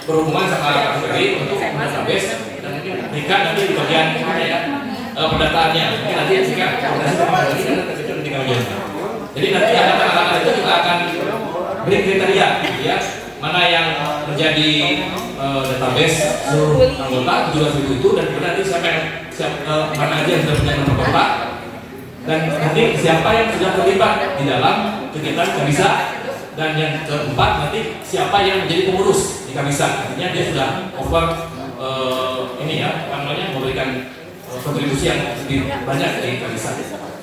berhubungan sama KPPI untuk database dan mungkin berikan nanti di bagian mana ya pendataannya. Mungkin nanti jika koordinasi sama lagi dan kita tinggal jalan. Jadi nanti angkatan-angkatan itu kita akan beri kriteria, gitu ya, mana yang menjadi database seluruh anggota 17.000 itu, dan kemudian nanti mana aja yang sudah punya nomor kontak, dan nanti siapa yang sudah terlibat di dalam kegiatan KABISA, dan yang keempat nanti siapa yang menjadi pengurus di KABISA. Artinya dia sudah over memberikan kontribusi yang lebih banyak dari KABISA.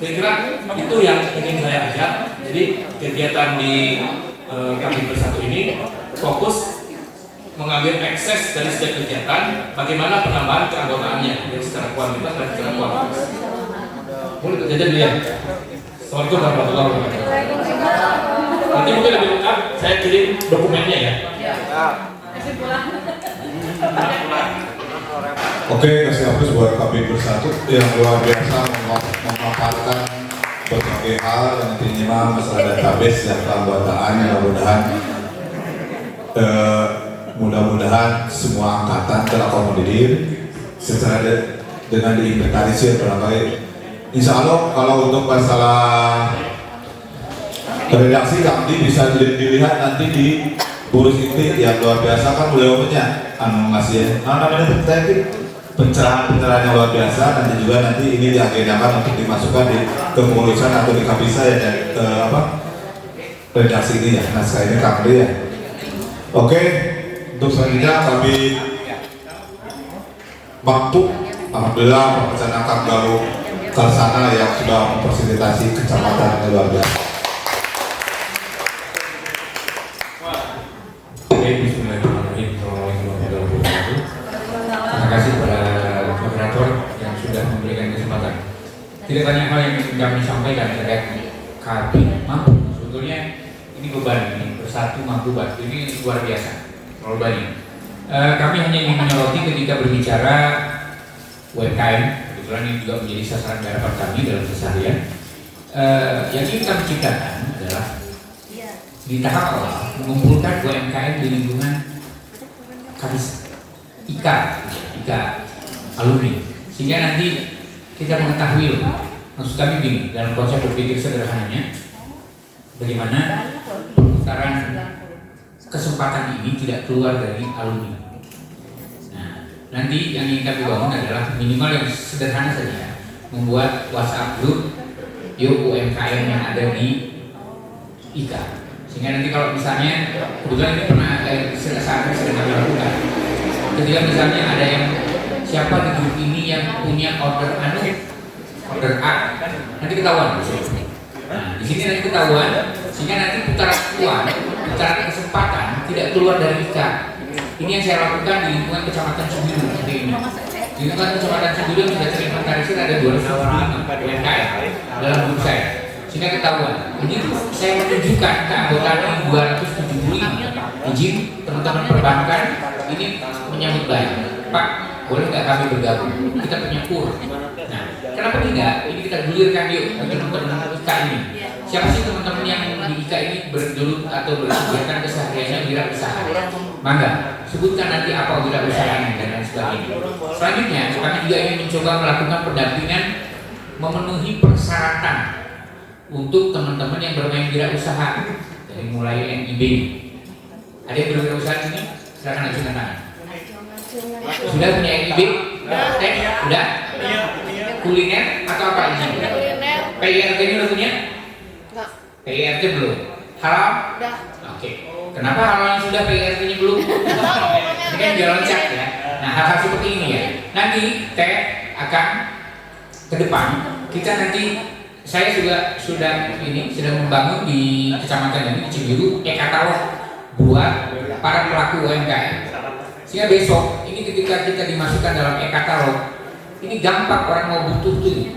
Kira-kira itu yang ingin saya ajak. Jadi kegiatan di kami bersatu ini fokus mengambil akses dari setiap kegiatan, bagaimana penambahan keanggotaannya dari secara kuantitas dan secara kualitas. Boleh terjadi dulu ya. Assalamualaikum warahmatullahi wabarakatuh. Nanti mungkin lebih lengkap saya kirim dokumennya ya. Oke, kasih hapus buat kami bersatu yang luar biasa memaparkan berbagai hal yang intinya masalah database dan keanggotaan yang mudah-mudahan semua angkatan terakomodir secara dengan diinventarisir barangkali. Insya Allah kalau untuk masalah redaksi nanti bisa dilihat nanti di Burus Inti yang luar biasa kan beliau punya ngasih namanya pencerahan yang luar biasa. Nanti juga ini diagendakan untuk dimasukkan di kepengurusan atau di Kabisa ya redaksi ini ya naskah ini Kang Lee ya. Oke, untuk selanjutnya kami mampu alhamdulillah mempercayai Kang Galuh Karsana yang sudah memfasilitasi kecamatan yang luar biasa. Bismillahirrahmanirrahim. Assalamualaikum warahmatullahi wabarakatuh. Terima kasih kepada moderator yang sudah memberikan kesempatan. Tidak banyak hal yang kami sampaikan terkait kami mampu. Sebetulnya ini beban ini bersatu mampu bantu ini luar biasa, terlalu banyak. Kami hanya ingin menyoroti ketika berbicara UMKM. Kebetulan ini juga menjadi sasaran garapan kami dalam keseharian. Yang ingin kami ciptakan adalah di tahap awal mengumpulkan UMKM di lingkungan Kabisa, IKA alumni, sehingga nanti kita mengetahui maksud kami gini dalam konsep berpikir sederhananya bagaimana pemutaran kesempatan ini tidak keluar dari alumni. Nah, nanti yang ingin kami bangun adalah minimal yang sederhana saja, membuat WhatsApp group yuk UMKM yang ada di IKA. Sehingga nanti kalau misalnya, kebetulan ini pernah saat ini sedang kami lakukan. Ketika misalnya ada yang siapa di grup ini yang punya order A, nanti ketahuan. Nah, di sini nanti ketahuan, sehingga nanti putaran uang, putaran kesempatan tidak keluar dari IKA. Ini yang saya lakukan di lingkungan Kecamatan Cibiru seperti ini. Di lingkungan Kecamatan Cibiru yang sudah terinventarisir ada 205 UMKM dalam grup saya. Sehingga ketahuan. Begitu saya menunjukkan ke anggota 275 izin teman-teman perbankan ini menyambut baik. Pak, boleh nggak kami bergabung? Kita punya kur. Nah, kenapa tidak? Ini kita gulirkan yuk teman-teman IKA ini. Siapa sih teman-teman yang di IKA ini bergelut atau berkegiatan kesehariannya wirausaha? Mangga, sebutkan nanti apa wirausahanya dan lain sebagainya. Selanjutnya, kami juga ingin mencoba melakukan pendampingan memenuhi persyaratan untuk teman-teman yang bermain wirausaha dari mulai NIB. Ada yang berwirausaha ini? Silakan ajukan tangan. Sudah punya NIB? Sudah? Kuliner atau apa ini? PIRT ini udah punya? PIRT belum? Halal? Oke. Kenapa halal sudah PIRT-nya belum? Ini kan jalan cak ya. Nah, hal-hal seperti ini ya. Nanti akan ke depan kita nanti saya juga sudah membangun di kecamatan ini di Cibiru e-katalog buat para pelaku UMKM. Sehingga besok ini ketika kita dimasukkan dalam e-katalog ini gampang orang mau butuh tuh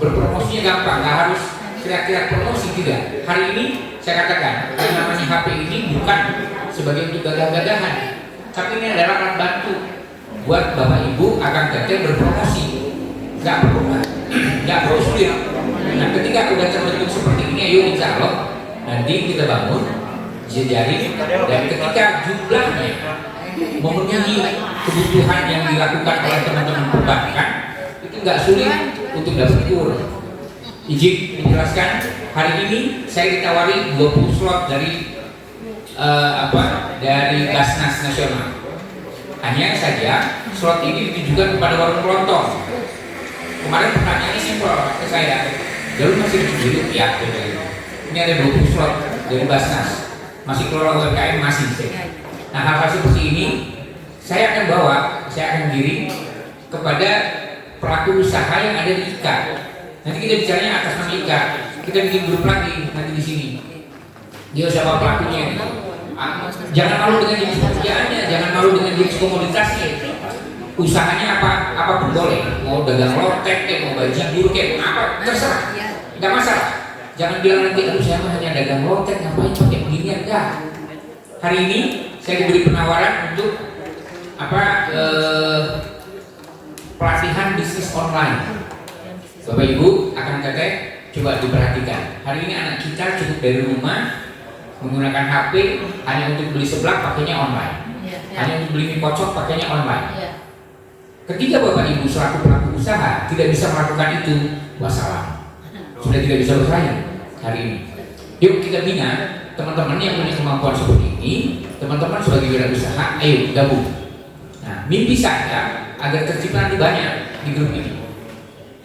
berpromosinya gampang, nggak harus teriak-teriak promosi tidak. Hari ini saya katakan yang namanya HP ini bukan sebagai untuk gagah-gagahan, tapi ini adalah alat bantu buat bapak ibu akan teteh berpromosi. Nggak perlu sulit. Nah, ketika udah terbentuk seperti ini, ayo insya Allah nanti kita bangun jejaring dan ketika jumlahnya memenuhi kebutuhan yang dilakukan oleh teman-teman perbankan itu nggak sulit untuk dapat kur. Izin menjelaskan, hari ini saya ditawari 20 slot dari dari Basnas Nasional. Hanya saja slot ini ditujukan kepada warung kelontong. Kemarin pertanyaannya simpel ke saya, Galuh masih hidup ya? Ini ada 20 slot dari Basnas, masih kelola UMKM masih. Nah, hal-hal seperti ini saya akan bawa, saya akan giring kepada pelaku usaha yang ada di IKA. Nanti kita bicaranya atas nama IKA, kita bikin grup lagi nanti di sini. Dia siapa pelakunya? Jangan malu dengan jenis pekerjaannya, jangan malu dengan jenis komoditasnya. Usahanya apapun boleh, mau dagang lotek, mau bajigur, apa terserah, nggak masalah. Jangan bilang nanti, aduh saya hanya dagang lotek, ngapain pakai beginian, enggak. Hari ini saya diberi penawaran untuk pelatihan bisnis online. Bapak Ibu, akan kakek coba diperhatikan. Hari ini anak kita cukup dari rumah menggunakan HP hanya untuk beli seblak pakainya online, hanya untuk beli mie kocok pakainya online. Ketika Bapak Ibu selaku pelaku usaha tidak bisa melakukan itu, wassalam, sudah tidak bisa bersaing hari ini. Yuk kita bina teman-teman yang punya kemampuan seperti ini, teman-teman sebagai wirausaha, ayo gabung. Nah, mimpi saya agar tercipta nanti banyak di grup ini.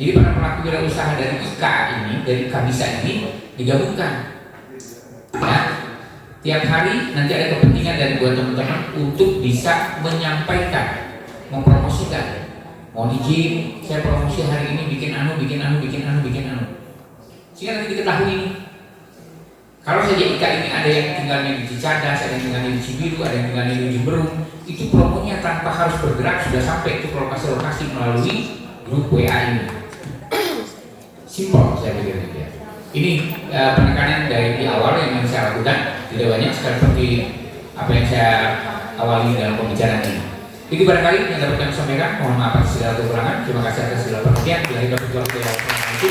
Jadi para pelaku wirausaha dari IKA ini, dari Kabisa ini digabungkan. Ya, tiap hari nanti ada kepentingan dari buat teman-teman untuk bisa menyampaikan, mempromosikan. Mau izin, saya promosi hari ini bikin anu. Sehingga nanti diketahui. Kalau saja IKA ini ada yang tinggalnya di Cicadas, ada yang tinggalnya di Cibiru, ada yang tinggalnya di Jemberung, itu promonya tanpa harus bergerak sudah sampai ke lokasi-lokasi melalui grup WA ini. Simpel saya pikir ya. Ini penekanan dari di awal yang saya lakukan tidak banyak seperti apa yang saya awali dalam pembicaraan ini. Itu barangkali yang dapat kami sampaikan. Mohon maaf atas segala kekurangan. Terima kasih atas segala perhatian. Bila kita berjuang ke itu.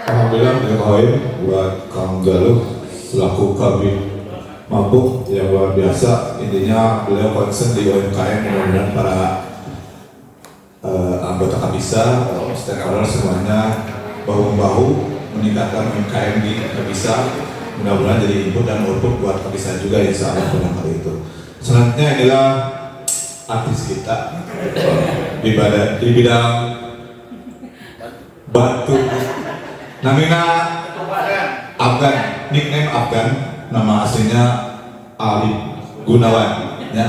Alhamdulillah mengetahui buat Kang Galuh selaku Kabid Mabuk yang luar biasa. Intinya beliau concern di UMKM, mudah-mudahan para anggota Kabisa, stakeholder semuanya bahu-bahu meningkatkan UMKM di Kabisa. Mudah-mudahan jadi input dan output buat Kabisa juga, insya Allah pada kali itu. Selanjutnya inilah artis kita di bidang batu. Namanya Afgan, nickname Afgan, nama aslinya Ali Gunawan. Ya,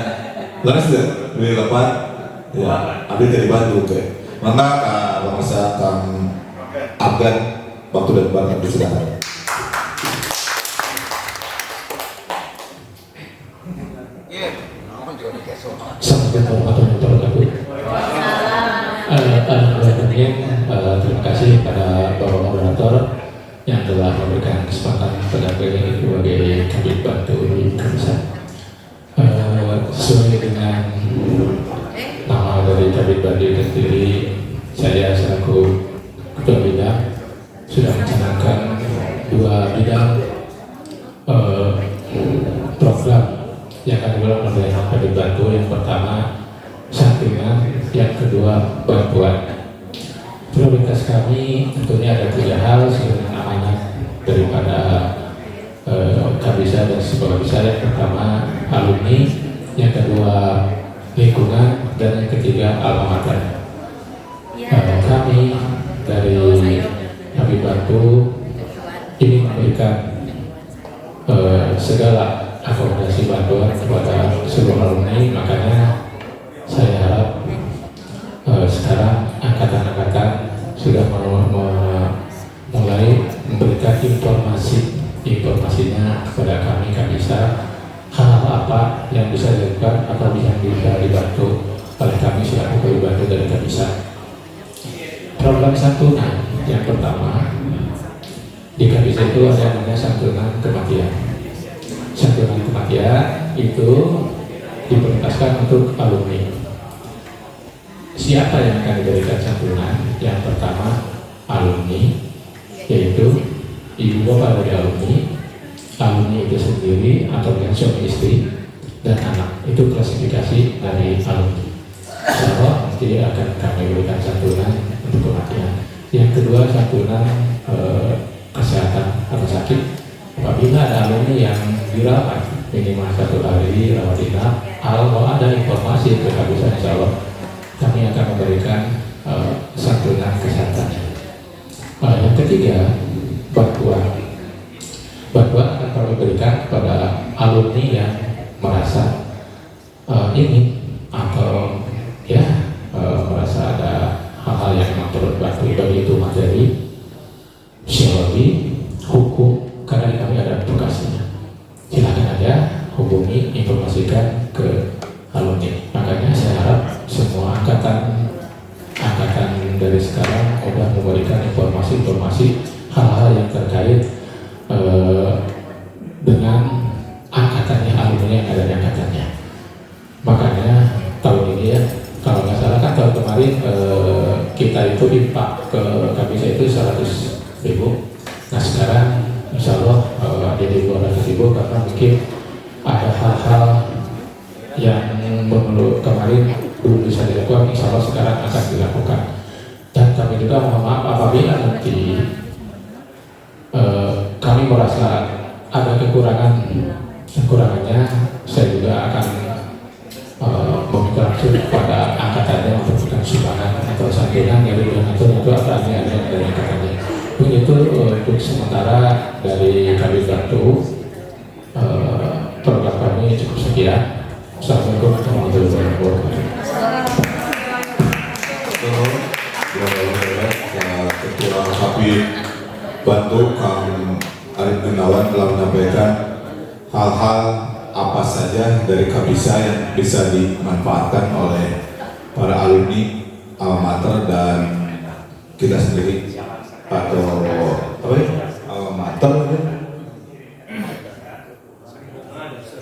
laras deh, lebih lepas. Ya, abis dari Bandung ke. Maka bangsa Kang Afgan waktu dan barang disilakan. Assalamualaikum warahmatullahi wabarakatuh. Terima kasih pada Bapak Moderator yang telah memberikan kesempatan kepada kami sebagai Kabid Bantu di Kabisa. Sesuai dengan nama dari Kabid Bantu itu sendiri, saya selaku Ketua Bidang sudah mencanangkan dua bidang program yang akan dilakukan oleh Kabid Bantu. Yang pertama santunan, yang kedua bantuan. Prioritas kami tentunya ada 3 hal sesuai dengan amanat daripada Kabisa dan Kabisa. Yang pertama alumni, yang kedua lingkungan, dan yang ketiga alma mater. Kami dari Kabid Bantu ini memberikan segala akomodasi bantuan kepada seluruh alumni. Makanya saya harap sekarang angkatan-angkatan sudah mulai memberikan informasinya kepada kami Kabisa, hal apa yang bisa dilakukan atau yang bisa dibantu oleh kami selaku Kabid Bantu dari Kabisa. Program santunan yang pertama di Kabisa itu ada namanya santunan kematian. Santunan kematian itu diprioritaskan untuk alumni. Siapa yang akan diberikan santunan? Yang pertama alumni, yaitu ibu bapak dari alumni itu sendiri atau yang suami istri dan anak. Itu klasifikasi dari alumni. Insya nanti akan kami berikan santunan untuk kematian. Yang kedua santunan kesehatan atau sakit. Apabila ada alumni yang dirawat minimal 1 hari rawat inap, kalau ada informasi ke Kabisa, insya Allah kami akan memberikan santunan kesehatan. Yang ketiga, bantuan. Bantuan akan kami berikan kepada alumni yang merasa ingin atau merasa ada hal-hal yang memang perlu bantu, baik itu materi, psikologi, hukum, karena di kami ada tukasnya. Silakan aja hubungi, informasikan ke alumni. Makanya saya harap semua angkatan dari sekarang sudah memberikan informasi hal-hal yang terkait dengan angkatannya, alumni yang ada di angkatannya. Makanya tahun itu impak ke KBC itu 100.000. Nah sekarang insya Allah jadi 200.000 karena mungkin ada hal-hal yang menurut kemarin belum bisa dilakukan, insya Allah sekarang akan dilakukan. Dan kami juga mohon maaf apabila nanti kami merasa ada kekurangannya, saya juga akan meminta langsung kepada angkatannya untuk memberikan sumbangan atau santunan yang donatur itu akan ada dari angkatannya. Begitu untuk sementara dari kami Batu, program kami cukup sekian. Assalamualaikum warahmatullahi wabarakatuh. Ketua Habib Batu Kang Arif Gunawan telah menyampaikan hal-hal apa saja dari Kabisa yang bisa dimanfaatkan oleh para alumni alma mater dan kita sendiri atau apa ya, alma mater,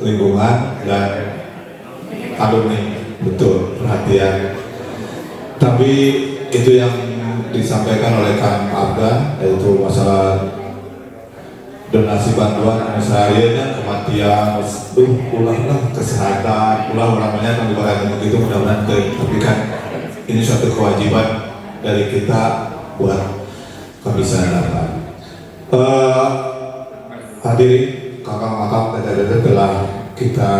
lingkungan dan alumni. Betul, perhatian. Tapi itu yang disampaikan oleh Kang Afgan, yaitu masalah donasi bantuan sehariannya, kematian, ulahlah kesehatan, ulah namanya kan dibahas begitu, mudah-mudahan tapi kan ini suatu kewajiban dari kita buat Kabisa datang. Hadirin kakak-kakak dada-dada telah kita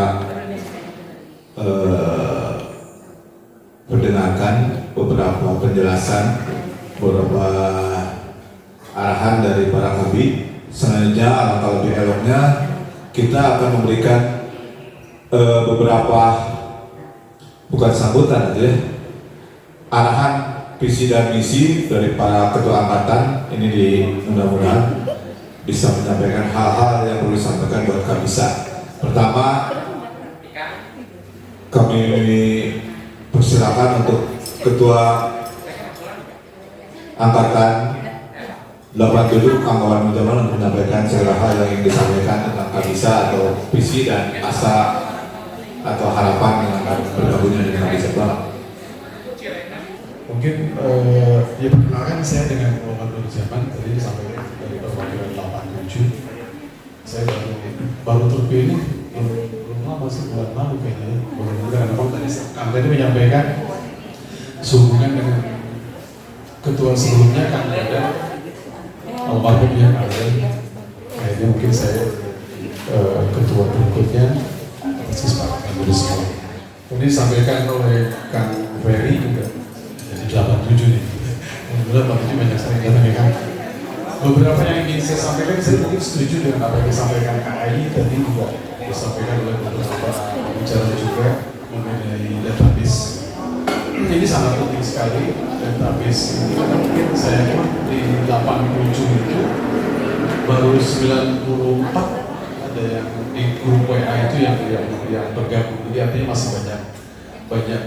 mendengarkan beberapa penjelasan, beberapa arahan dari para habib. Selanjutnya alangkah lebih eloknya kita akan memberikan beberapa, bukan sambutan aja, arahan visi dan misi dari para ketua angkatan ini, di mudah-mudahan bisa menyampaikan hal-hal yang perlu disampaikan buat Kabisa. Pertama, kami persilakan untuk ketua angkatan 87 Kang Wawan Mujamal untuk menyampaikan segala hal yang ingin disampaikan tentang Kabisa atau visi dan asa atau harapan yang akan bergabungnya dengan Kabisa. Mungkin ya perkenalkan saya dengan Muhammad Nur Zaman, tadi disampaikan dari perwakilan 87. Saya baru terpilih belum lama sih, bulan lalu kayaknya. Mudah-mudahan memang tadi menyampaikan sehubungan dengan ketua sebelumnya Kang Dada almarhum yang ada, akhirnya mungkin saya ketua berikutnya atas kesepakatan dari semua. Ini disampaikan oleh Kang Ferry juga dari 87 nih. Alhamdulillah 87 banyak sekali datang ya Kang. Beberapa yang ingin saya sampaikan, saya mungkin setuju dengan apa yang disampaikan Kak Ayi tadi, juga disampaikan oleh beberapa bicara juga mengenai database. Ini sangat penting sekali database ini, karena mungkin saya pun di 87 itu baru 94 ada yang di grup WA itu yang bergabung, jadi artinya masih banyak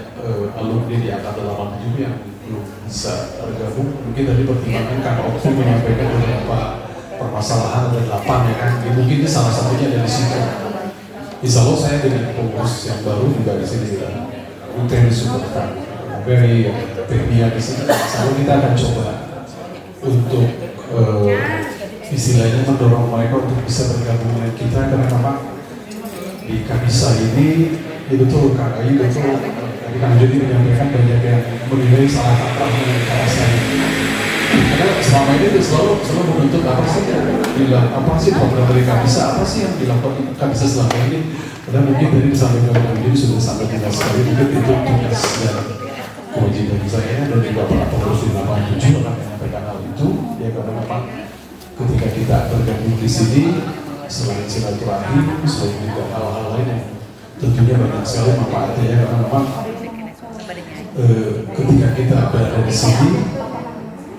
alumni di angkatan 87 yang belum bisa bergabung. Mungkin tadi pertimbangan Kang Oktu menyampaikan beberapa permasalahan ada 8 ya kan, mungkin itu salah satunya dari situ. Insya Allah saya dengan pengurus yang baru juga di sini UTM Sumatera very teknia di sini. Selalu kita akan coba untuk istilahnya mendorong mereka untuk bisa bergabung dengan kita, karena memang di Kabisa ini ya betul Kak Ayi, betul Kang Jody menyampaikan banyak yang menilai salah kaprah dengan Kabisa ini. Karena selama ini selalu menuntut apa sih program dari Kabisa, apa sih yang dilakukan Kabisa selama ini. Karena mungkin tadi disampaikan oleh Kang Jody sudah sangat jelas sekali, mungkin itu tugas dan kewajiban saya dan juga para pengurus di 87 akan menyampaikan hal itu, ya karena memang ketika kita bergabung di sini selain silaturahim, selain juga hal-hal lain yang tentunya banyak sekali manfaatnya, ya karena memang ketika kita berada di sini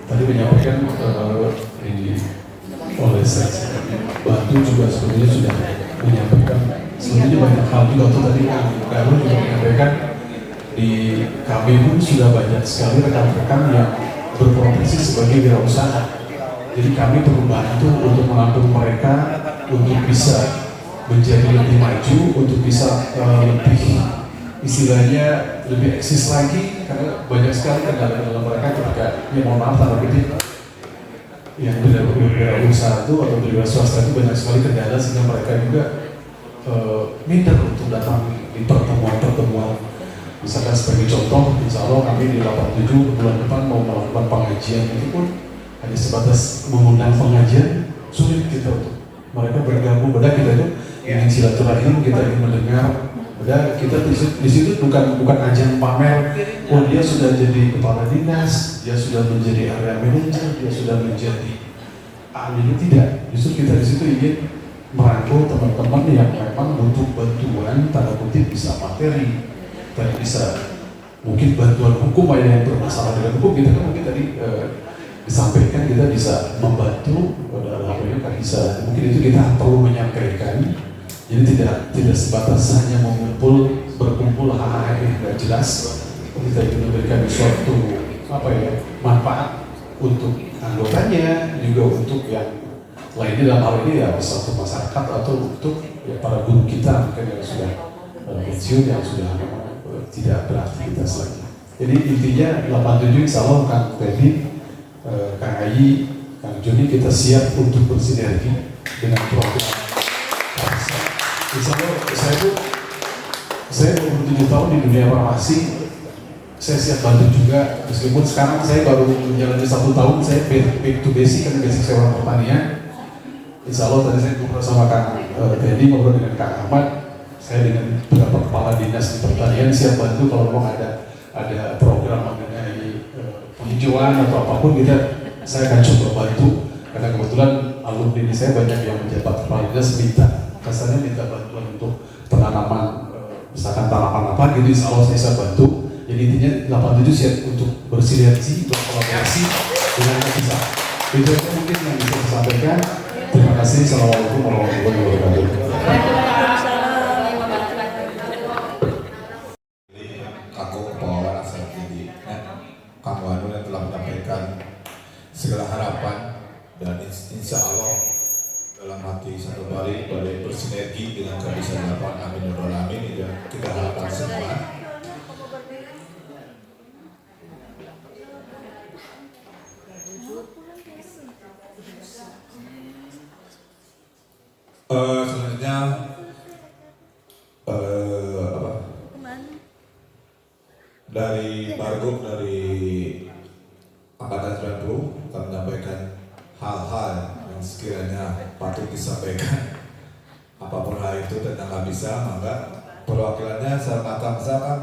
tadi menyampaikan oleh saya Batu juga sebetulnya sudah menyampaikan sebetulnya banyak hal juga. Untuk tadi Kang Darul juga menyampaikan di kami pun sudah banyak sekali rekan-rekan yang berprofesi sebagai wirausaha. Jadi kami perlu bantu untuk menampung mereka untuk bisa menjadi lebih maju, untuk bisa lebih istilahnya lebih eksis lagi, karena banyak sekali kendala dalam mereka ketika, ya mohon maaf tanda kutip, yang berusaha itu atau berwira swasta itu banyak sekali kendala sehingga mereka juga minder untuk datang di pertemuan-pertemuan. Misalkan sebagai contoh, insya Allah kami di 87 bulan depan mau melakukan pengajian, itu pun hanya sebatas mengundang pengajian, sulit kita untuk mereka bergabung. Padahal kita itu ingin silaturahim, kita ingin mendengar. Padahal kita di situ bukan ajang pamer, oh dia sudah jadi kepala dinas, dia sudah menjadi area manager, dia sudah menjadi ahli. Tidak, justru kita di situ ingin merangkul teman-teman yang memang butuh bantuan, tanda kutip bisa materi, dan bisa mungkin bantuan hukum, ada yang bermasalah dengan hukum, kita kan mungkin tadi disampaikan kita bisa membantu dalam hal ini kan bisa, mungkin itu kita perlu menyampaikan. Jadi tidak sebatas hanya berkumpul hal-hal yang tidak jelas, kita ingin memberikan suatu manfaat untuk anggotanya, juga untuk yang lainnya dalam hal ini ya satu masyarakat atau untuk ya, para guru kita mungkin yang sudah pensiun, yang sudah tidak beraktivitas lagi. Jadi intinya 87 insya Allah Kang Teddy, Kang Ayi, Kang Joni, kita siap untuk bersinergi dengan program. Insya Allah saya 27 tahun di dunia farmasi, saya siap bantu juga, meskipun sekarang saya baru menjalani 1 tahun, saya back to basic, karena basic saya orang pertanian. Insya Allah tadi saya ngobrol sama Kang Teddy, ngobrol dengan Kang Ahmad, saya dengan beberapa kepala dinas di pertanian siap bantu kalau mau ada program mengenai penghijauan atau apapun, saya akan coba bantu, karena kebetulan alumni saya banyak yang menjabat kepala dinas minta bantuan untuk penanaman, misalkan tanaman apa gitu, insya Allah saya bisa bantu. Jadi intinya 87 siap untuk bersinergi, berkolaborasi dengan kita. Itu mungkin yang bisa saya sampaikan. Terima kasih. Assalamualaikum warahmatullahi wabarakatuh. Aku kepala asal tinggi, Kang Wanu yang telah menyampaikan segala harapan, dan insya Allah dalam hati satu balik pada bersinergi dengan kebiasaan harapan, amin dan amin, itu kita harapkan semua. Selanjutnya dari Bargub dari Angkatan 90 kami menyampaikan hal-hal yang sekiranya patut disampaikan, apapun hal itu tentang nggak bisa, maka perwakilannya saya kata misalkan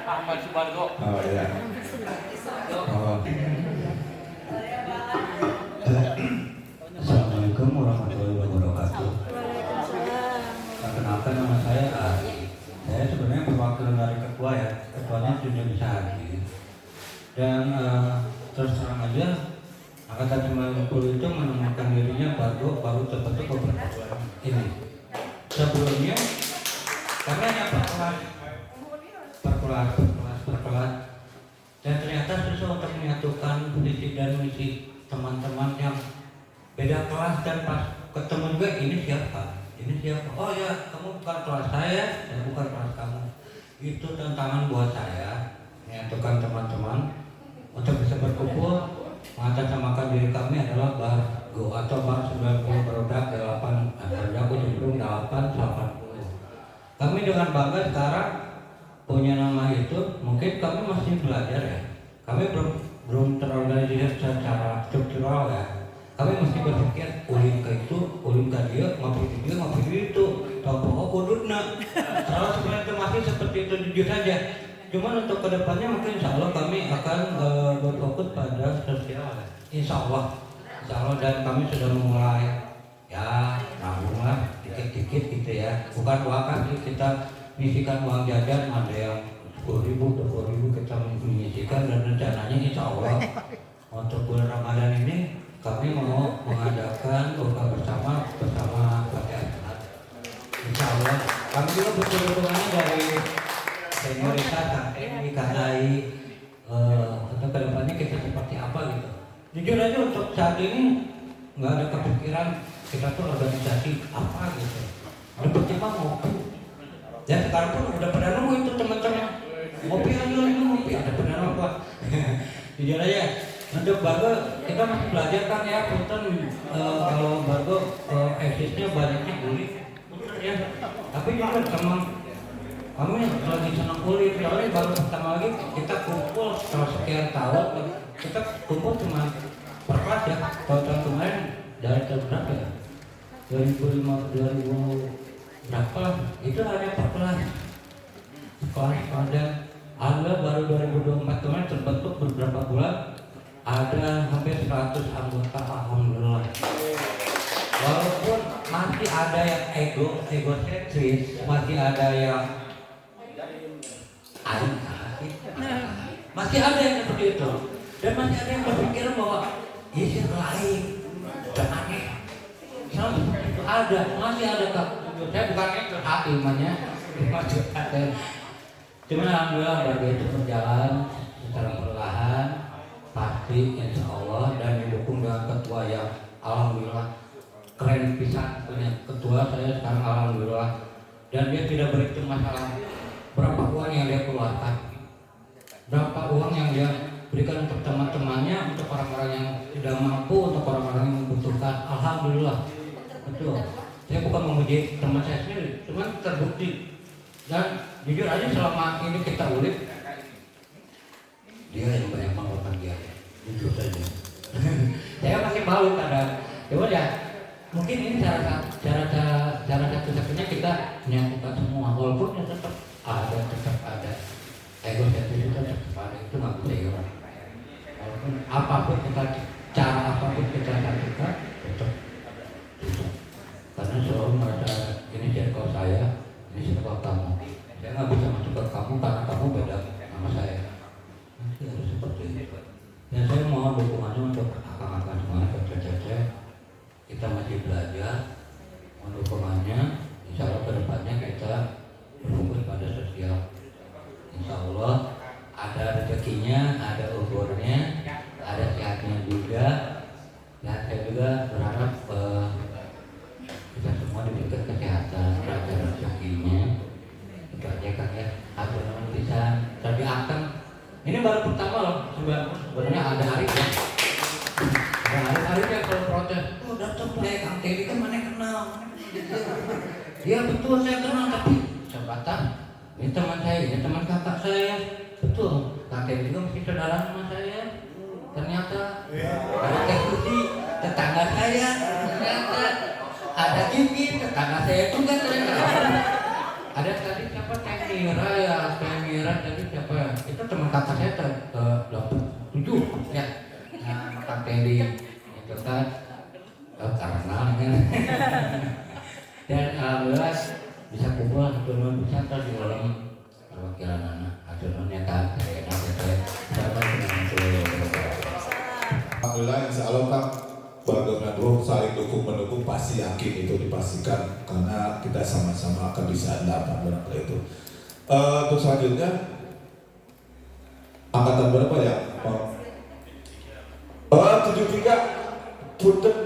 Ahmad Subargo. Oh iya. Assalamualaikum warahmatullahi wabarakatuh. Perkenalkan, nama saya Ari. Saya sebenarnya perwakilan dari ketua ya. Ketuanya sudah bisa hadir. Dan terus terang aja, Angkatan 90 itu menemukan dirinya baru terbentuk beberapa bulan ini. Sebelumnya karena hanya perkelas, dan ternyata susah untuk menyatukan visi dan misi teman-teman yang beda kelas, dan pas ketemu juga ini siapa, oh ya kamu bukan kelas saya bukan kelas kamu. Itu tantangan buat saya, menyatukan teman-teman untuk bisa berkumpul, mengatasnamakan diri kami adalah Bargo atau Bar 90 Produk 8 880. Kami dengan bangga sekarang punya nama itu. Mungkin kami masih belajar ya, kami belum terorganisir secara struktural ya. Kami mesti berpikir ulin ke itu, ulin ke dia, ngopi itu, tau kudutna. Kalau sebenarnya masih seperti itu jujur saja. Cuman untuk kedepannya mungkin insya Allah kami akan berfokus pada sosial. Insya Allah, dan kami sudah memulai ya nabunglah dikit-dikit gitu ya. Bukan uang kan kita menyisikan uang jajan, ada yang 10.000, 20.000 kita menyisikan, dan rencananya insya Allah untuk bulan Ramadan ini kami mau mengadakan buka bersama Partai Asmat. Insya Allah kami juga butuh dukungannya dari senioritas, KAI, untuk kedepannya kita seperti apa gitu. Jujur aja untuk saat ini nggak ada kepikiran kita tuh organisasi apa gitu. tiba-tiba ngopi. Dan sekarang pun udah pada nunggu itu teman-teman. Ngopi aja ini ngopi, ada pada nunggu. Jujur aja, untuk Bargo kita masih belajar kan ya, punten kalau Bargo eksisnya banyaknya kulit, ya. Tapi juga kami lagi senang kulit, soalnya baru pertama lagi kita kumpul setelah sekian tahun, kita kumpul cuma per kelas ya. Tahun kemarin dari tahun berapa ya? 2005, 2000 berapa? Itu hanya per kelas. Sekolah dan alhamdulillah baru 2024 kemarin terbentuk beberapa bulan ada hampir 100 anggota, alhamdulillah. Walaupun masih ada yang egosentris, masih ada yang masih ada yang seperti itu, dan masih ada yang berpikir bahwa ini lain dan aneh. Ada, masih ada kak. Saya bukan imannya, masih ada. Cuma alhamdulillah Bargo itu berjalan secara perlahan, pasti insya Allah, dan didukung dengan ketua yang alhamdulillah keren pisan, punya ketua saya sekarang alhamdulillah, dan dia tidak berhitung masalah berapa uang yang dia keluarkan, berapa uang yang dia berikan untuk teman-temannya, untuk orang-orang yang tidak mampu, untuk orang-orang yang membutuhkan. Alhamdulillah, betul. Saya bukan memuji teman saya sendiri, cuma terbukti. Dan jujur aja selama ini kita ulik, dia yang banyak melakukan dia, jujur saja. Saya masih malu kadang. Coba ya, mungkin ini cara satu-satunya kita menyatukan semua, walaupun ya tetap ada egosentris, itu tetap ada, itu nggak bisa hilang. Walaupun apapun cara apapun kita lakukan, tetap. Karena selalu merasa ini circle saya, ini circle kamu. Saya nggak bisa masuk ke kamu karena kamu beda sama saya. Nanti harus seperti itu. Dan saya mohon dukungannya untuk akang-akang semuanya, kecil-kecil. Kita masih belajar, mohon dukungannya. Insya Allah kedepannya kita berfokus pada sosial. Insya Allah ada rezekinya, ada umurnya, ada sehatnya juga. Dan saya juga berharap kita semua diberikan kesehatan, ada rezekinya. Itu aja kan ya, teman bisa. Tapi akan ini baru pertama loh, sebenarnya ada hari ya. Ada hari yang kalau protes, oh datang saya Kang Teddy kan mana kenal. Iya betul saya kenal, tapi jabatan ini teman saya, ini teman kakak saya. Betul, Kang Teddy juga mesti saudara sama saya. Ternyata ada Teddy, tetangga saya. Ternyata ada Kiki, tetangga saya juga ternyata. Ada tadi siapa Temira ya, Temira tadi siapa ya? Itu teman kakak saya tujuh ya. Nah, Kang Teddy itu kan karena kan. Dan alhamdulillah bisa kumpul teman bisa di dalam perwakilan anak. Akhirnya kan saya Alhamdulillah, insya Allah Kang, Bargo Nadro saling dukung-mendukung, pasti yakin itu dipastikan karena kita sama-sama akan bisa dapat barangkali itu. Untuk selanjutnya angkatan berapa ya? 73 punten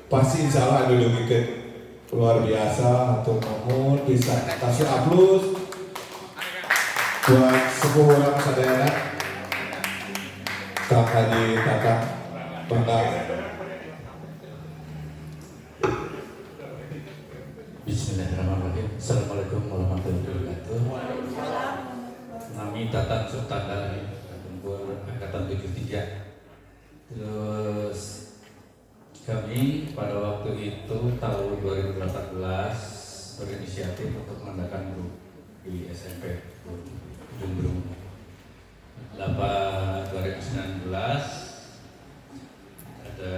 pasti insya Allah ada demikian luar biasa. Untuk mohon bisa kasih aplaus buat sepuh orang sadayana Kang Haji Kakak Bangga. Bismillahirrahmanirrahim. Assalamualaikum warahmatullahi wabarakatuh. Kami Tatan Sultan Tempur Angkatan 73. Terus kami pada waktu itu tahun 2018 berinisiatif untuk mengadakan grup di SMP Jumbrung. 2019 ada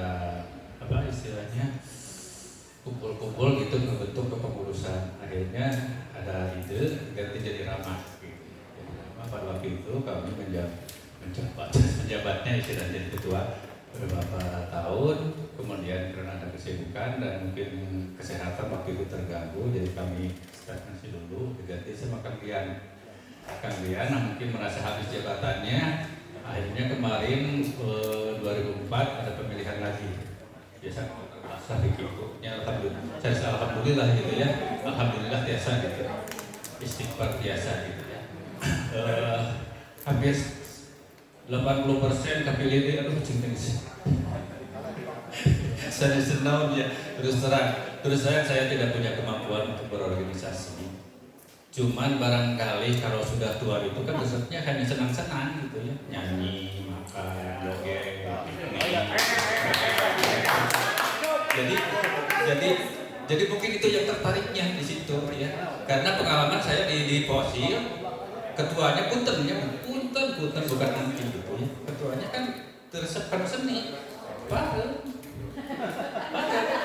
apa istilahnya kumpul-kumpul gitu membentuk kepengurusan. Akhirnya ada ide ganti jadi Ramah gitu. Jadi Ramah pada waktu itu kami menjabatnya istilahnya jadi ketua beberapa tahun, kemudian karena ada kesibukan dan mungkin kesehatan waktu itu terganggu, jadi kami stagnasi dulu, diganti sama Kang Dian. Kang Dian mungkin merasa habis jabatannya, akhirnya kemarin 2004 ada pemilihan lagi. Biasa Masa begitu, ya alhamdulillah, saya alhamdulillah gitu ya, alhamdulillah biasa gitu, istighfar biasa gitu ya. Hampir 80% kapilih dia, aduh cinta sih. Saya senang ya, terus terang saya tidak punya kemampuan untuk berorganisasi. Cuman barangkali kalau sudah tua itu kan resepnya hanya senang-senang gitu ya, nyanyi, makan, joget, jadi mungkin itu yang tertariknya di situ ya, karena pengalaman saya di Posil, ketuanya punten bukan nanti gitu ya, ketuanya kan teresepkan seni, padahal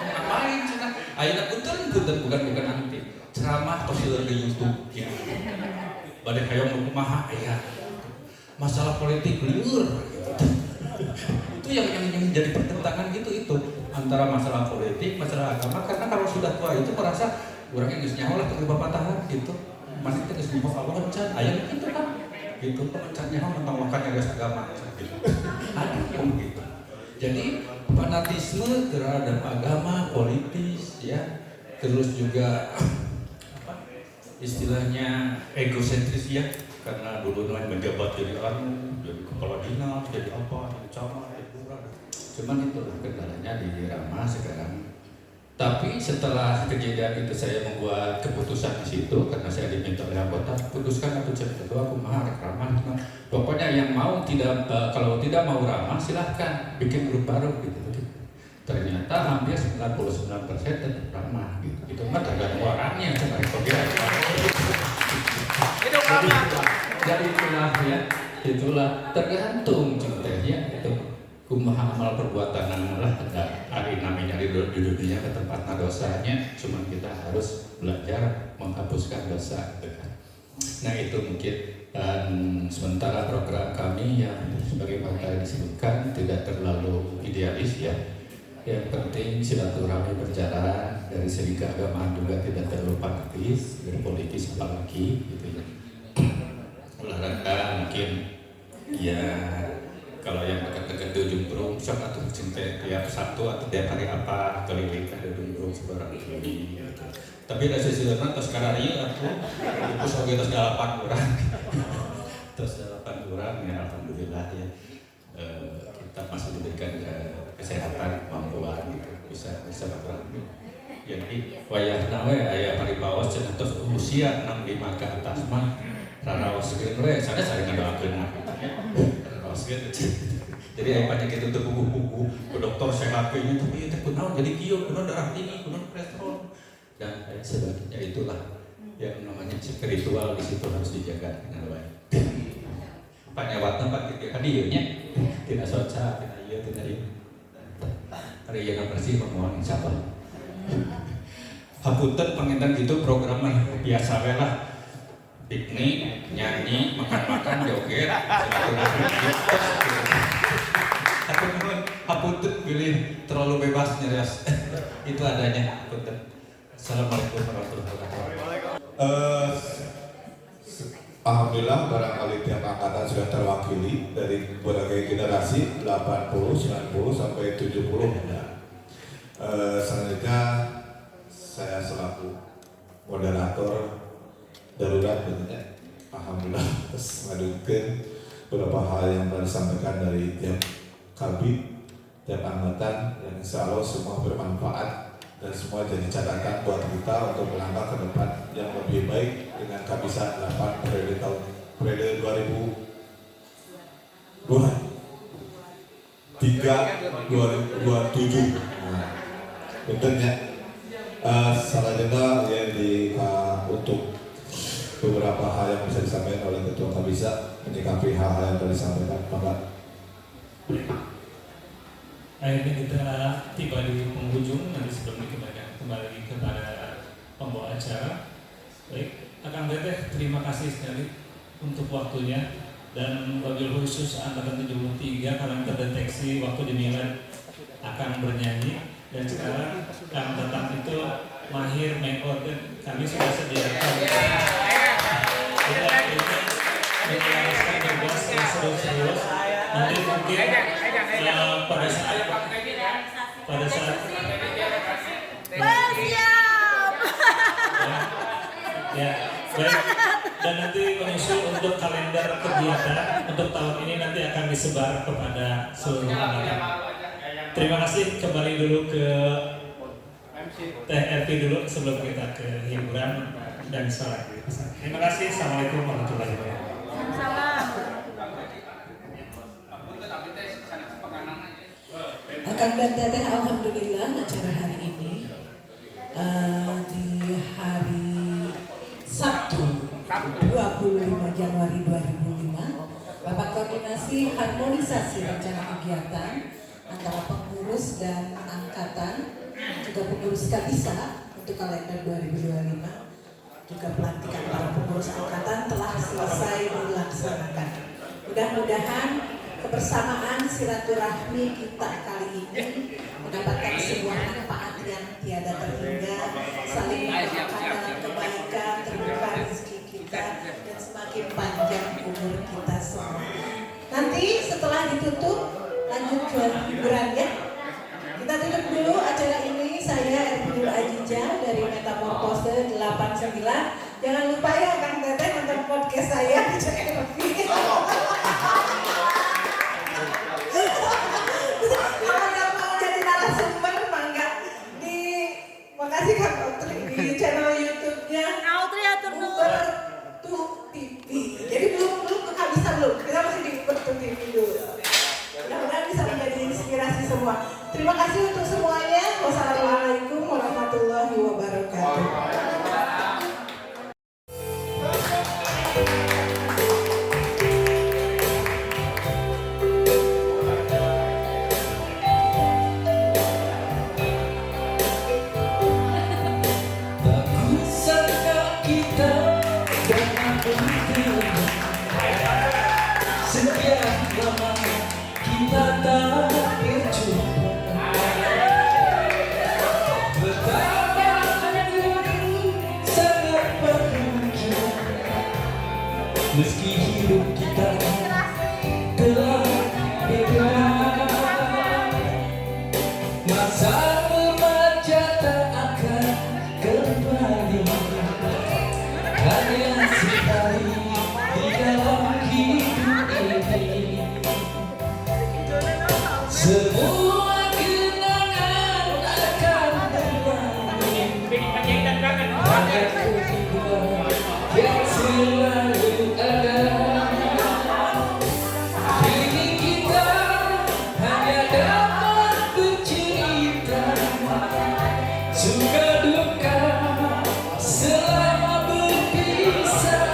ngapain cina, ayeuna punten bukan nanti, ceramah Posil di YouTube ya, badai hayang kumaha ya, masalah politik liur gitu. Itu yang jadi pertentangan gitu itu antara masalah politik, masalah agama, karena kalau sudah tua itu merasa orangnya geus nyaho lah keur babatahan gitu. Masih teh geus nyaho Allah can aya gitu kan. Gitu can nyaho mentang makannya geus agama gitu. Ada gitu. Jadi fanatisme terhadap agama, politis ya. Terus juga apa? Istilahnya egosentris ya. Karena dulu menjabat jadi jadi kepala dinas, jadi apa, jadi camat, jadi lurah. Cuman itu kendalanya di Rama sekarang. Tapi setelah kejadian itu saya membuat keputusan di situ karena saya diminta oleh anggota, putuskan aku cerita aku mah Rama. Pokoknya yang mau tidak kalau tidak mau Rama silahkan bikin grup baru gitu. Ternyata hampir 99% tetap Rama gitu. Itu mah tergantung orangnya jadi itulah tergantung contohnya itu kumaha amal perbuatan lah hari namanya di dunia ke tempatnya dosanya, cuman kita harus belajar menghapuskan dosa gitu kan. Nah itu mungkin, dan sementara program kami yang sebagaimana disebutkan tidak terlalu idealis ya, yang penting silaturahmi berjalan, dari segi keagamaan juga tidak terlalu fanatis, dari politis apalagi gitu ya. Olahraga mungkin ya kalau yang dekat-dekat di ujung Berung sok atau cinta tiap Sabtu atau tiap hari apa keliling ke ujung Berung sebarang keliling gitu. Tapi ada sisi lain terus sekarang iya aku terus oke terus 8 orang terus 8 orang ya alhamdulillah ya kita masih diberikan kesehatan kemampuan gitu bisa bergerak. Jadi wayah nawe aya paribaos cenah terus usia 65 ke atas mah raraos geus we sada saling ngadoakeun raraos geus. Jadi aya penyakit itu buku-buku ke dokter sehat kayaknya tapi teh kunaon jadi kieu kunaon darah tinggi kunaon kolesterol dan sebagainya. Itulah yang namanya spiritual di situ harus dijaga dengan baik. Panyawatna pakai hadieu nya tidak soca tidak ieu tidak ieu. Hari yang bersih mohon insyaallah. Hapunten panginten gitu program biasa we lah. Piknik, nyanyi, makan-makan, joget, hapunten pilih terlalu bebas nyerias. Itu adanya hapunten. Assalamualaikum warahmatullahi wabarakatuh. Alhamdulillah barangkali tiap angkatan sudah terwakili dari berbagai generasi 80, 90 sampai 70 ya. Selanjutnya saya selaku moderator darurat bentuknya alhamdulillah terus ngadukeun beberapa hal yang telah disampaikan dari tiap kabin, tiap angkatan yang insya Allah semua bermanfaat dan semua jadi catatan buat kita untuk melangkah ke depan yang lebih baik dengan Kabisa 8 periode 2023-2027. Nah, bentuknya salah jeda ya untuk beberapa hal yang bisa disampaikan oleh Ketua Kabisa menyikapi hal-hal yang telah disampaikan Pak. Akhirnya kita tiba di penghujung, nanti sebelum kita kembali kepada pembawa acara. Baik, Akang Teteh terima kasih sekali untuk waktunya, dan wabil khusus angkatan 73 kalian terdeteksi waktu dinilai akan bernyanyi, dan sekarang Kang Tatang itu mahir main organ, kami sudah sediakan kita ini menjelaskan tugas serius-serius. Nanti mungkin pada saat Ya, baik. Dan nanti menyusul untuk kalender kegiatan untuk tahun ini nanti akan disebar kepada seluruh angkatan. Terima kasih, kembali dulu ke TRP dulu sebelum kita ke hiburan dan sholat. Terima kasih, assalamualaikum warahmatullahi wabarakatuh. Akang dan Teteh, alhamdulillah acara hari ini di hari Sabtu 25 Januari 2005 Bapak koordinasi harmonisasi rencana kegiatan antara pengurus dan angkatan juga pengurus Kabisa untuk kalender 2025 juga pelantikan para pengurus angkatan telah selesai dilaksanakan. Mudah-mudahan kebersamaan silaturahmi kita kali ini mendapatkan sebuah manfaat yang tiada terhingga, saling mendoakan dalam kebaikan, terbuka rezeki kita dan semakin panjang umur kita semua. Nanti setelah ditutup lanjut ke hiburan ya. Kita tutup dulu acara ini. Saya Erpinul Ajija dari Metamorphose 89. Jangan lupa ya Kang Teteh nonton podcast saya di CRV. Kalau udah mau jadi narasumber mangga di makasih Kang Autri di channel YouTube-nya Autri Uber Tuh TV. Jadi belum bisa belum. Kita masih di Uber Tuh TV dulu. Mudah-mudahan bisa menjadi inspirasi semua. Terima kasih untuk semuanya. Wassalamualaikum warahmatullahi wabarakatuh. Meski hidup kita telah beda, masa remaja tak akan kembali. Hanya sekali di dalam hidup ini, semua kenangan akan berlalu. Hanya kedua yang selalu ada. Kini kita hanya dapat bercerita suka duka selama berpisah.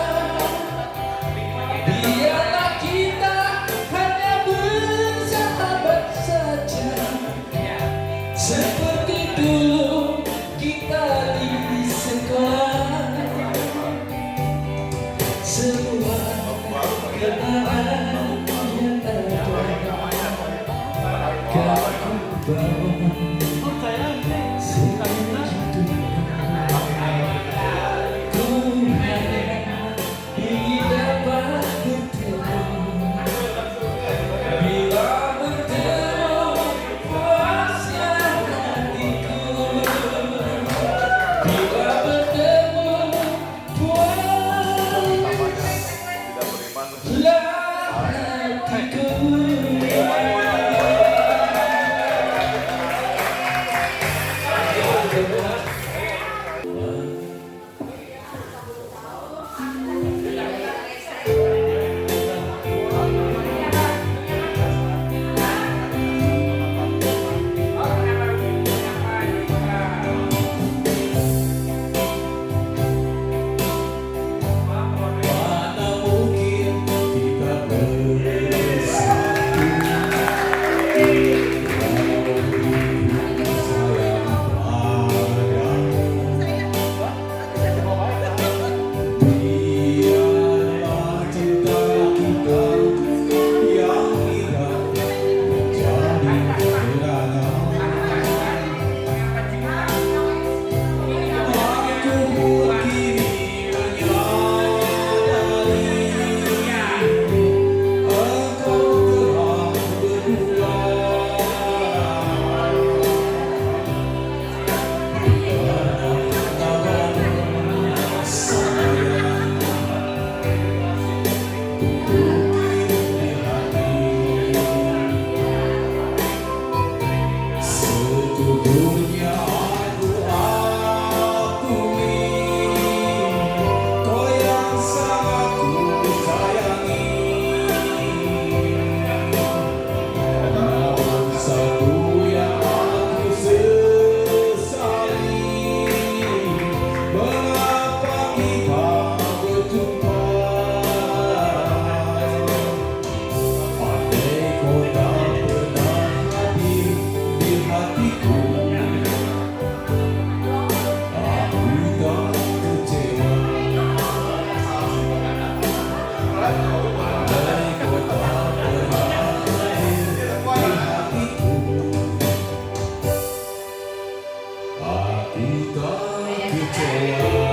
Jawa.